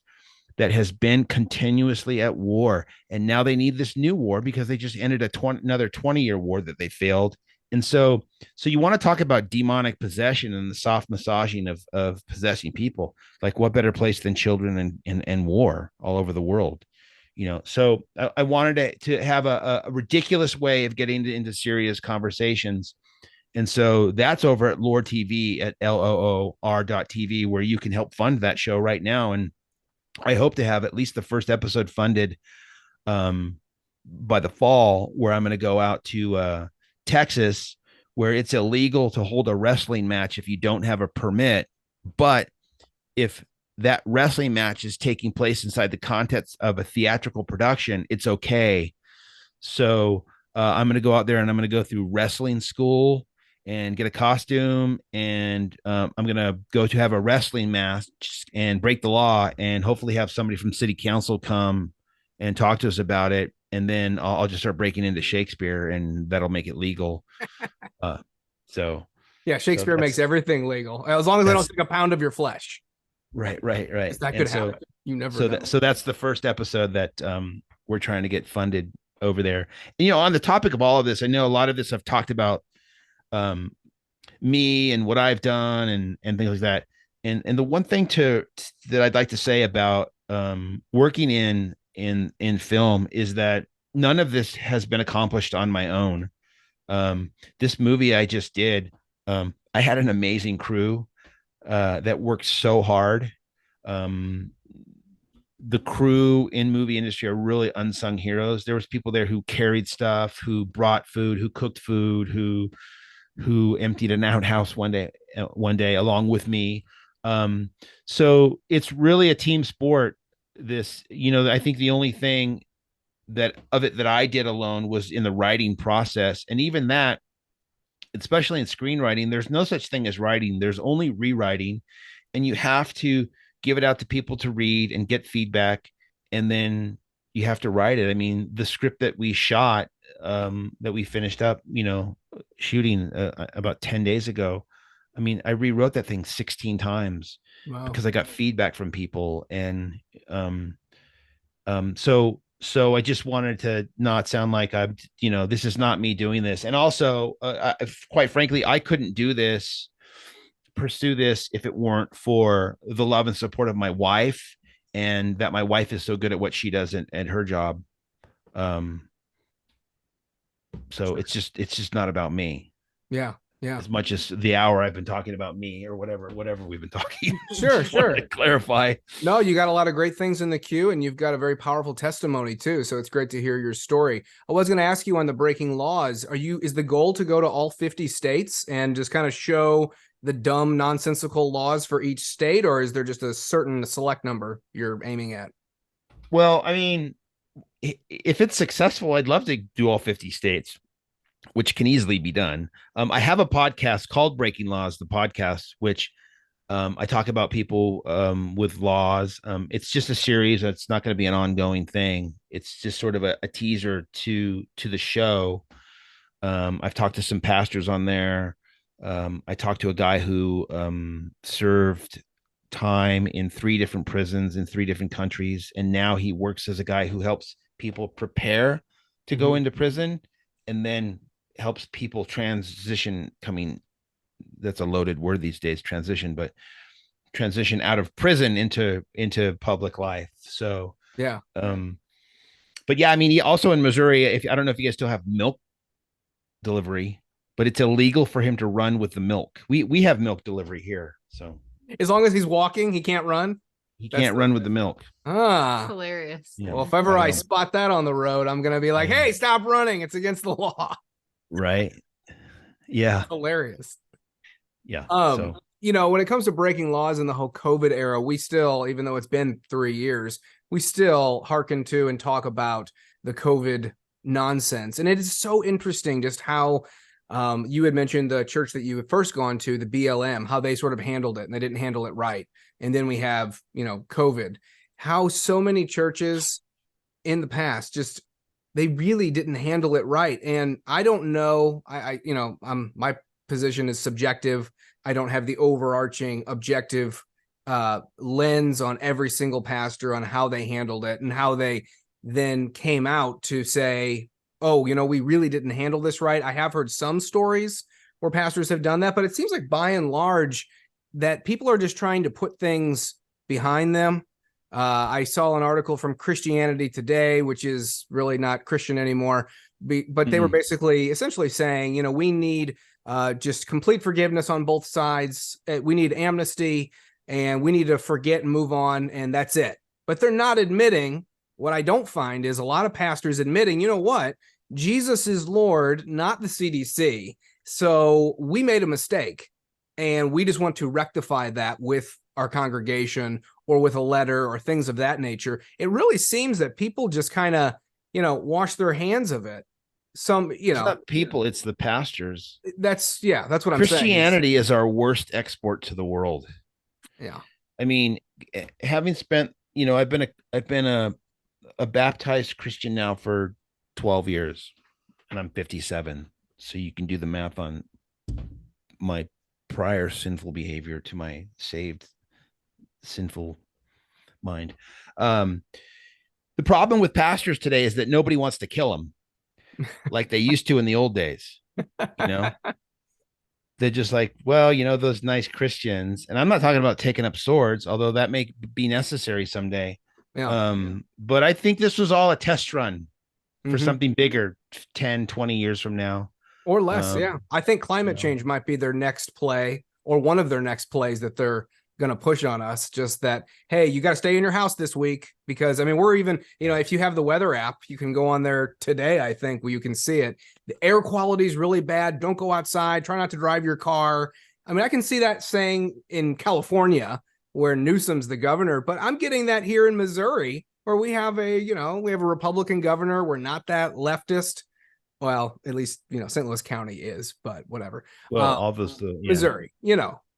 that has been continuously at war. And now they need this new war because they just ended another 20-year war that they failed. And so you want to talk about demonic possession and the soft massaging of possessing people. Like, what better place than children and war all over the world? You know, so I wanted to have a ridiculous way of getting into serious conversations. And so that's over at Lore TV at LOOR.TV, where you can help fund that show right now. And I hope to have at least the first episode funded by the fall, where I'm going to go out to Texas, where it's illegal to hold a wrestling match if you don't have a permit. But if that wrestling match is taking place inside the context of a theatrical production, it's okay. So I'm going to go out there and I'm going to go through wrestling school and get a costume, and I'm going to go to have a wrestling match and break the law, and hopefully have somebody from city council come and talk to us about it. And then I'll just start breaking into Shakespeare, and that'll make it legal. So yeah, Shakespeare makes everything legal as long as they don't take a pound of your flesh. Right. That could happen. You never know. So that's the first episode that we're trying to get funded over there. And, you know, on the topic of all of this, I know a lot of this I've talked about me and what I've done and things like that. And the one thing that I'd like to say about working in film is that none of this has been accomplished on my own. This movie I just did, I had an amazing crew that worked so hard. The crew in movie industry are really unsung heroes. There was people there who carried stuff, who brought food, who cooked food, who emptied an outhouse one day along with me. So it's really a team sport. This, you know, I think the only thing that I did alone was in the writing process. And even that, especially in screenwriting, there's no such thing as writing. There's only rewriting, and you have to give it out to people to read and get feedback, and then you have to write it. I mean, the script that we shot, that we finished up, shooting about 10 days ago. I mean, I rewrote that thing 16 times because I got feedback from people. And so I just wanted to not sound like this is not me doing this. And also, quite frankly, I couldn't pursue this if it weren't for the love and support of my wife, and that my wife is so good at what she does at her job. So it's just not about me. Yeah. As much as the hour I've been talking about me or whatever we've been talking. Sure. To clarify. No, you got a lot of great things in the queue, and you've got a very powerful testimony too. So it's great to hear your story. I was going to ask you on the breaking laws. Is the goal to go to all 50 states and just kind of show the dumb, nonsensical laws for each state, or is there just a certain select number you're aiming at? Well, I mean, if it's successful, I'd love to do all 50 states, which can easily be done. I have a podcast called Breaking Laws, the podcast, which I talk about people with laws. It's just a series. It's not going to be an ongoing thing. It's just sort of a teaser to the show. I've talked to some pastors on there. I talked to a guy who served time in 3 different prisons in 3 different countries, and now he works as a guy who helps people prepare to go into prison, and then helps people transition. That's a loaded word these days, transition, but transition out of prison into public life. So yeah. But yeah, I mean, also in Missouri, I don't know if you guys still have milk delivery, but it's illegal for him to run with the milk. We have milk delivery here, so as long as he's walking, he can't run. He can't run with the milk. That's hilarious. Yeah. Well, if ever I spot that on the road, I'm gonna be like, "Hey, stop running! It's against the law." Right? Yeah. Hilarious. Yeah. When it comes to breaking laws in the whole COVID era, we still, even though it's been 3 years, we still hearken to and talk about the COVID nonsense. And it is so interesting just how you had mentioned the church that you had first gone to, the BLM, how they sort of handled it, and they didn't handle it right. And then we have, COVID, how so many churches in the past just, they really didn't handle it right. And I don't know, my position is subjective. I don't have the overarching objective lens on every single pastor on how they handled it and how they then came out to say, oh, we really didn't handle this right. I have heard some stories where pastors have done that, but it seems like by and large that people are just trying to put things behind them. I saw an article from Christianity Today, which is really not Christian anymore, but they were essentially saying, we need just complete forgiveness on both sides. We need amnesty, and we need to forget and move on, and that's it. But they're not admitting, what I don't find is a lot of pastors admitting, you know what? Jesus is Lord, not the CDC. So we made a mistake, and we just want to rectify that with our congregation or with a letter or things of that nature. It really seems that people just kind of, wash their hands of it. It's not people, it's the pastors. That's what I'm saying. Christianity is our worst export to the world. Yeah. I mean, having spent, I've been a baptized Christian now for 12 years, and I'm 57. So you can do the math on my prior sinful behavior to my saved sinful mind. The problem with pastors today is that nobody wants to kill them like they used to in the old days. They're just like, well, those nice Christians, and I'm not talking about taking up swords, although that may be necessary someday. Yeah. But I think this was all a test run for something bigger 10, 20 years from now. Or less, yeah. I think climate change might be their next play, or one of their next plays that they're going to push on us. Just that, hey, you got to stay in your house this week, because, we're even, if you have the weather app, you can go on there today, I think, where you can see it. The air quality is really bad. Don't go outside. Try not to drive your car. I can see that saying in California, where Newsom's the governor, but I'm getting that here in Missouri, or we have we have a Republican governor. We're not that leftist. Well, at least, St. Louis County is, but whatever. Well, all those, Missouri,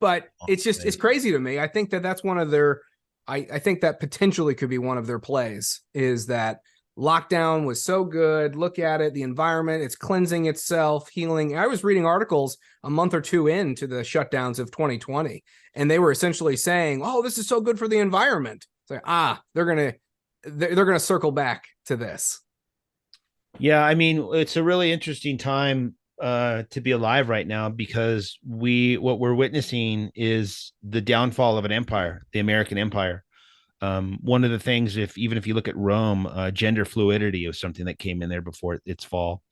but it's crazy to me. I think that's one of their, I think that potentially could be one of their plays, is that lockdown was so good. Look at it. The environment, it's cleansing itself, healing. I was reading articles a month or two into the shutdowns of 2020, and they were essentially saying, oh, this is so good for the environment. It's like, they're going to circle back to this. Yeah. I mean, it's a really interesting time to be alive right now, because what we're witnessing is the downfall of an empire, the American empire. One of the things, even if you look at Rome, gender fluidity was something that came in there before its fall.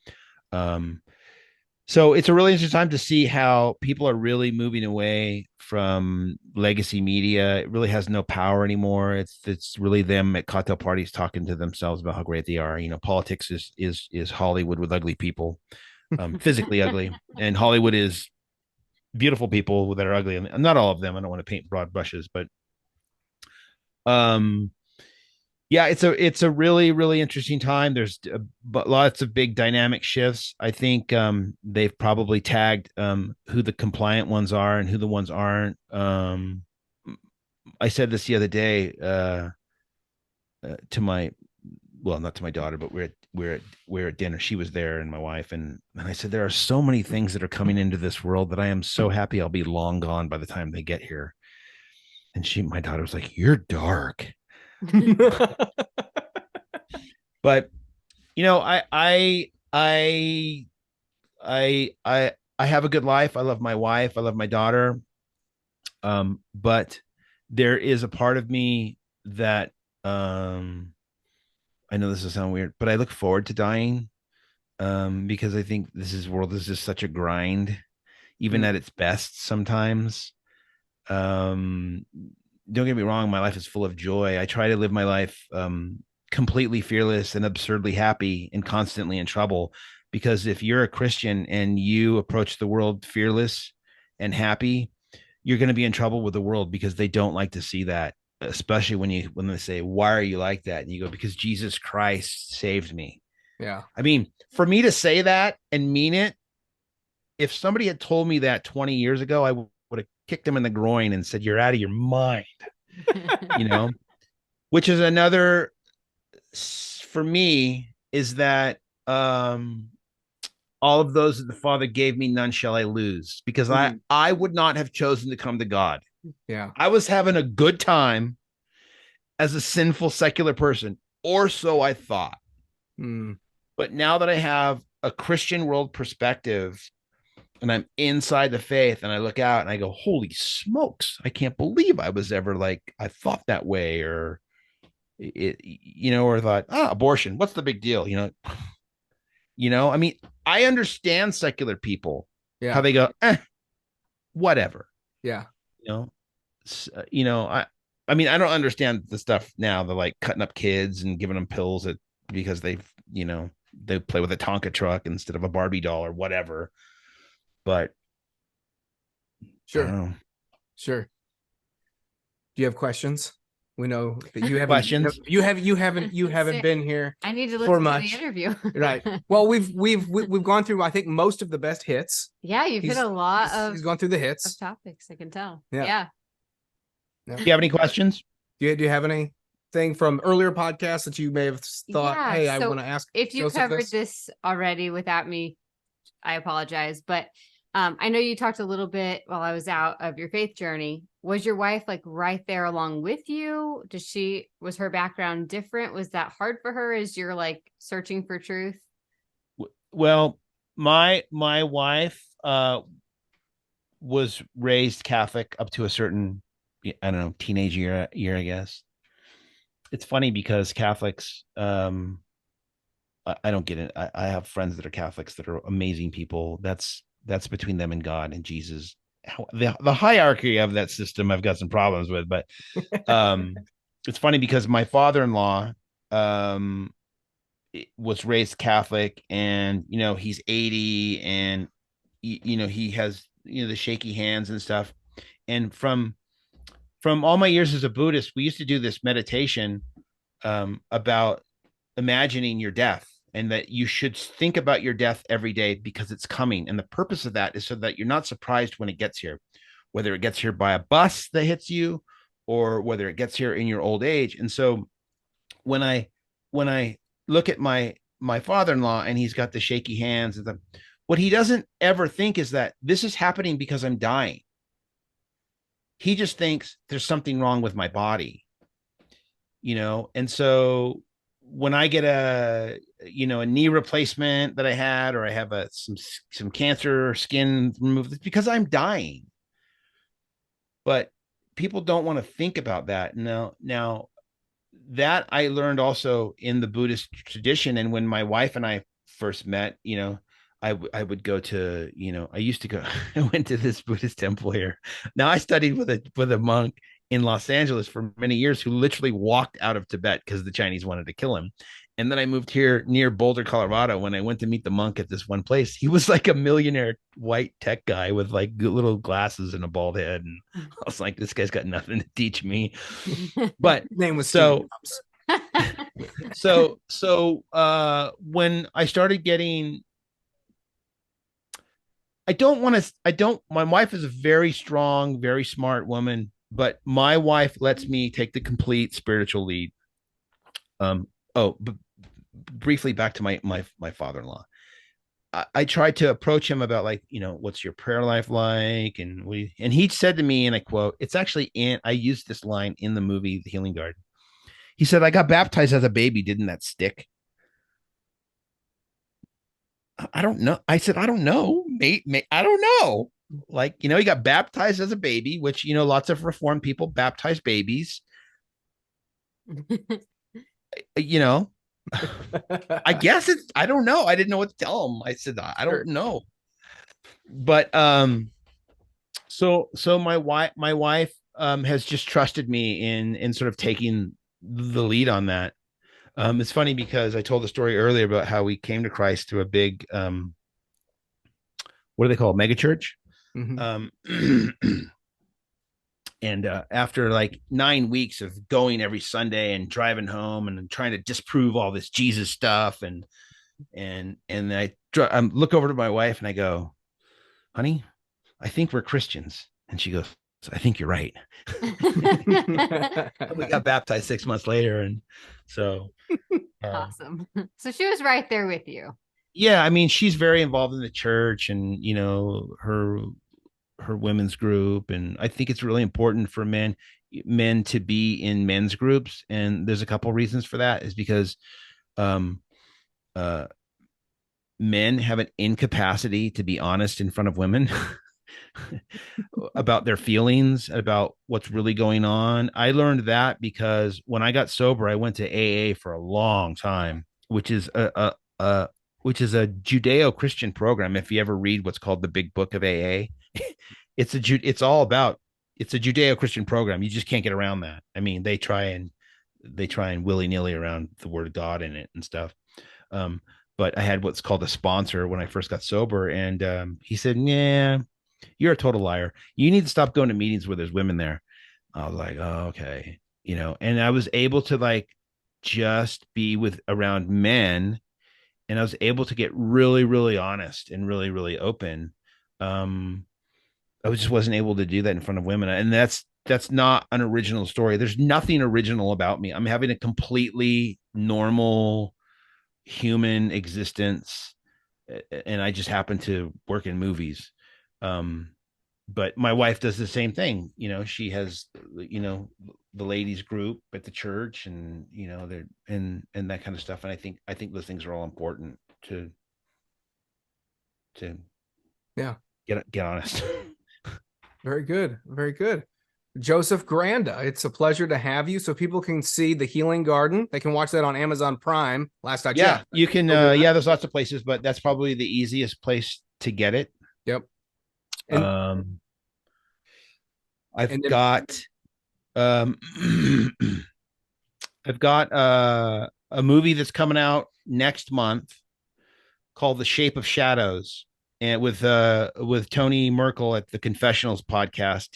So it's a really interesting time to see how people are really moving away from legacy media. It really has no power anymore. It's really them at cocktail parties talking to themselves about how great they are. Politics is Hollywood with ugly people, physically ugly, and Hollywood is beautiful people that are ugly, and not all of them. I don't want to paint broad brushes, but yeah, it's a really, really interesting time. There's lots of big dynamic shifts. I think they've probably tagged who the compliant ones are and who the ones aren't. I said this the other day to my, well, not to my daughter, but we're at dinner. She was there, and my wife, and I said, there are so many things that are coming into this world that I am so happy I'll be long gone by the time they get here. And my daughter was like, "You're dark." But I have a good life. I love my wife. I love my daughter. But there is a part of me that I know this will sound weird, but I look forward to dying, because I think world is just such a grind, even at its best sometimes. Don't get me wrong, my life is full of joy. I try to live my life completely fearless and absurdly happy and constantly in trouble, because if you're a Christian and you approach the world fearless and happy, you're going to be in trouble with the world, because they don't like to see that, especially when they say, why are you like that? And you go, because Jesus Christ saved me. Yeah. I mean, for me to say that and mean it, if somebody had told me that 20 years ago, I would have kicked them in the groin and said, you're out of your mind, which is another, for me, is that all of those that the Father gave me, none shall I lose, because I would not have chosen to come to God. Yeah. I was having a good time as a sinful secular person, or so I thought. But now that I have a Christian world perspective, and I'm inside the faith, and I look out and I go, holy smokes, I can't believe I was ever I thought that way, or or thought, abortion, what's the big deal? I mean, I understand secular people, how they go, whatever. Yeah. I mean, I don't understand the stuff now. They're cutting up kids and giving them pills because they play with a Tonka truck instead of a Barbie doll or whatever. But sure. Do you have questions? We know that you haven't questions. You haven't been here. I need to listen to the interview. Right. Well, we've gone through, I think, most of the best hits. Yeah, you've hit a lot of. He's gone through the hits of topics. I can tell. Yeah. Do you have any questions? Do you have anything from earlier podcasts that you may have thought, hey, I want to ask? If you covered this already without me, I apologize. But I know you talked a little bit while I was out of your faith journey. Was your wife right there along with you? Was her background different? Was that hard for her as you're searching for truth? Well, my wife was raised Catholic up to a certain, I don't know, teenage year, I guess. It's funny because Catholics, I don't get it. I have friends that are Catholics that are amazing people. That's between them and God and Jesus. The hierarchy of that system, I've got some problems with, but it's funny because my father-in-law was raised Catholic, and he's 80, and he has the shaky hands and stuff. And from all my years as a Buddhist, we used to do this meditation about imagining your death, and that you should think about your death every day because it's coming. And the purpose of that is so that you're not surprised when it gets here, whether it gets here by a bus that hits you or whether it gets here in your old age. And so when I look at my father-in-law, and he's got the shaky hands, and what he doesn't ever think is that this is happening because I'm dying. He just thinks there's something wrong with my body, and so when I get a knee replacement that I had, or I have some cancer or skin removed, it's because I'm dying. But people don't want to think about that. Now that I learned also in the Buddhist tradition. And when my wife and I first met, I would go to, I used to go, I went to this Buddhist temple here. Now I studied with a monk in Los Angeles for many years who literally walked out of Tibet because the Chinese wanted to kill him. And then I moved here near Boulder, Colorado. When I went to meet the monk at this one place, he was like a millionaire white tech guy with like little glasses and a bald head. And I was like, this guy's got nothing to teach me. But His name was so, Steve when I started getting, my wife is a very strong, very smart woman, but my wife lets me take the complete spiritual lead. But briefly back to my father-in-law. I tried to approach him about, like, what's your prayer life like? And he said to me, and I quote, it's actually I used this line in the movie, The Healing Garden. He said, I got baptized as a baby. Didn't that stick? I don't know. I said, I don't know. I don't know. Like, he got baptized as a baby, which, lots of Reformed people baptize babies. I guess I don't know. I didn't know what to tell him. I said, I don't know. But, so my wife, has just trusted me in sort of taking the lead on that. It's funny because I told the story earlier about how we came to Christ through a big, what do they call it? Mega church. Mm-hmm. And after like 9 weeks of going every Sunday and driving home and trying to disprove all this Jesus stuff, and I look over to my wife and I go, honey, I think we're Christians. And she goes, I think you're right. We got baptized 6 months later. And so awesome. So she was right there with you. Yeah. I mean, she's very involved in the church and, her women's group. And I think it's really important for men to be in men's groups. And there's a couple of reasons for that, is because, men have an incapacity to be honest in front of women about their feelings, about what's really going on. I learned that because when I got sober, I went to AA for a long time, which is a Judeo-Christian program. If you ever read what's called the Big Book of AA, it's a Judeo-Christian program. You just can't get around that. I mean, they try and willy-nilly around the word of God in it and stuff. But I had what's called a sponsor when I first got sober, and he said, "Yeah, you're a total liar. You need to stop going to meetings where there's women there." I was like, "Oh, okay," and I was able to like just be around men, and I was able to get really, really honest and really, really open. I just wasn't able to do that in front of women, and that's not an original story. There's nothing original about me. I'm having a completely normal human existence, and I just happen to work in movies. But my wife does the same thing. She has, the ladies group at the church, and they're and that kind of stuff. And I think those things are all important to yeah, get honest. Very good. Very good. Joseph Granda, it's a pleasure to have you. So people can see The Healing Garden. They can watch that on Amazon Prime. Last I checked. You can. There's lots of places, but that's probably the easiest place to get it. Yep. I've got a movie that's coming out next month called The Shape of Shadows, and with Tony Merkel at the Confessionals podcast,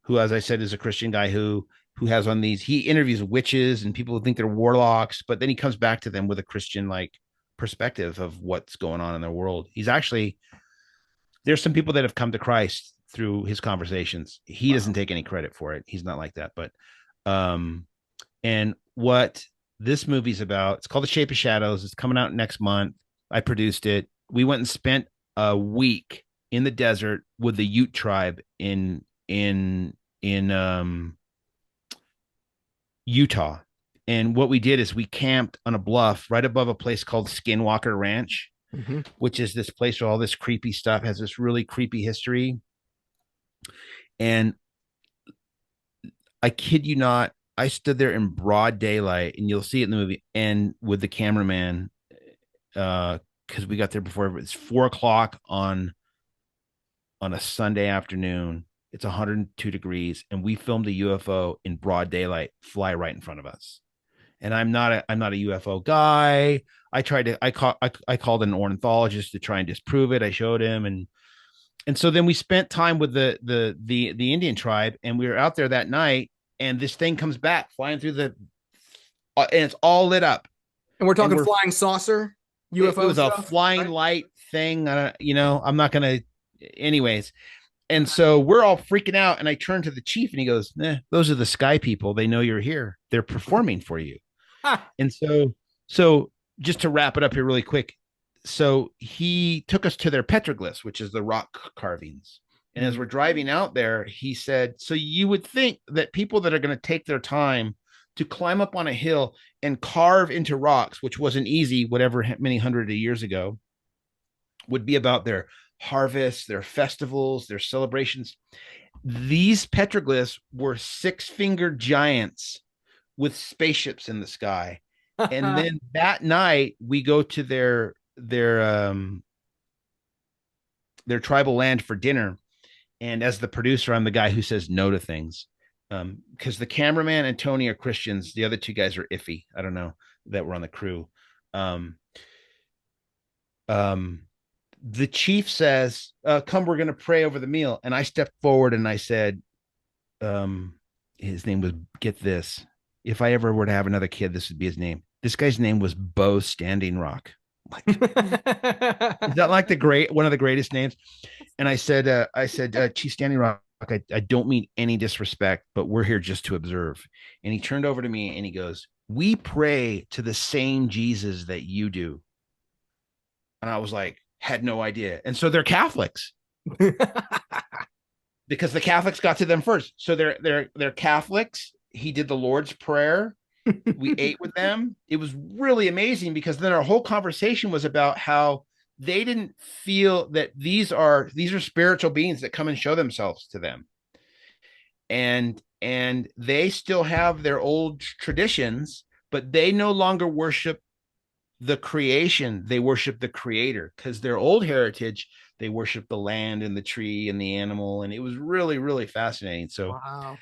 who, as I said, is a Christian guy who who has on these, he interviews witches and people who think they're warlocks, but then he comes back to them with a Christian like perspective of what's going on in their world. He's actually, there's some people that have come to Christ through his conversations. He doesn't take any credit for it. He's not like that. But and what this movie's about, it's called The Shape of Shadows. It's coming out next month. I produced it. We went and spent a week in the desert with the Ute tribe in Utah. And what we did is we camped on a bluff right above a place called Skinwalker Ranch, which is this place where all this creepy stuff has this really creepy history. And I kid you not, I stood there in broad daylight, and you'll see it in the movie, and with the cameraman, because we got there before. It's 4:00 on a Sunday afternoon. It's 102 degrees, and we filmed a UFO in broad daylight fly right in front of us. And I'm not a UFO guy. I called an ornithologist to try and disprove it. I showed him, and so then we spent time with the Indian tribe, and we were out there that night, and this thing comes back flying through and it's all lit up. And we're talking flying saucer UFO. It was stuff, a flying light thing. I'm not gonna, anyways. And so we're all freaking out, and I turn to the chief, and he goes, "Those are the sky people. They know you're here. They're performing for you." And so just to wrap it up here really quick. So he took us to their petroglyphs, which is the rock carvings. And as we're driving out there, he said, so you would think that people that are going to take their time to climb up on a hill and carve into rocks, which wasn't easy, whatever many hundred of years ago, would be about their harvests, their festivals, their celebrations. These petroglyphs were six-fingered giants with spaceships in the sky. And then that night we go to their tribal land for dinner. And as the producer, I'm the guy who says no to things. Because the cameraman and Tony are Christians. The other two guys are iffy. I don't know, that were on the crew. The chief says, come, we're going to pray over the meal. And I stepped forward and I said, his name was, get this, if I ever were to have another kid, this would be his name. This guy's name was Bo Standing Rock. Like, is that like one of the greatest names? And I said, Chief Standing Rock, I don't mean any disrespect, but we're here just to observe. And he turned over to me and he goes, we pray to the same Jesus that you do. And I was like, had no idea. And so they're Catholics. Because the Catholics got to them first. So they're Catholics. He did the Lord's Prayer. We ate with them. It was really amazing, because then our whole conversation was about how they didn't feel that these are spiritual beings that come and show themselves to them. And they still have their old traditions, but they no longer worship the creation. They worship the creator, because their old heritage, they worship the land and the tree and the animal. And it was really, really fascinating. So, wow.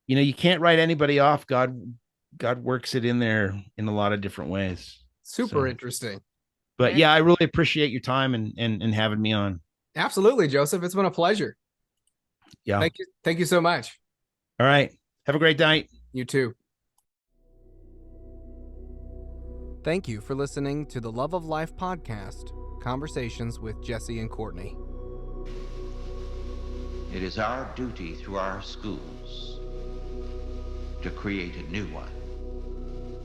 You can't write anybody off. God works it in there in a lot of different ways. Super interesting. But yeah, I really appreciate your time and having me on. Absolutely, Joseph. It's been a pleasure. Yeah. Thank you so much. All right. Have a great night. You too. Thank you for listening to the Love of Life podcast, Conversations with Jesse and Courtney. It is our duty through our schools to create a new one,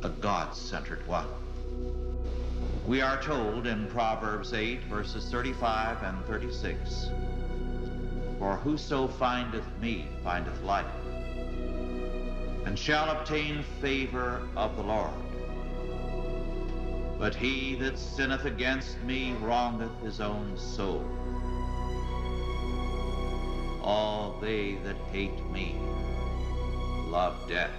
a God-centered one. We are told in Proverbs 8, verses 35 and 36, for whoso findeth me findeth life, and shall obtain favor of the Lord. But he that sinneth against me wrongeth his own soul. All they that hate me love death.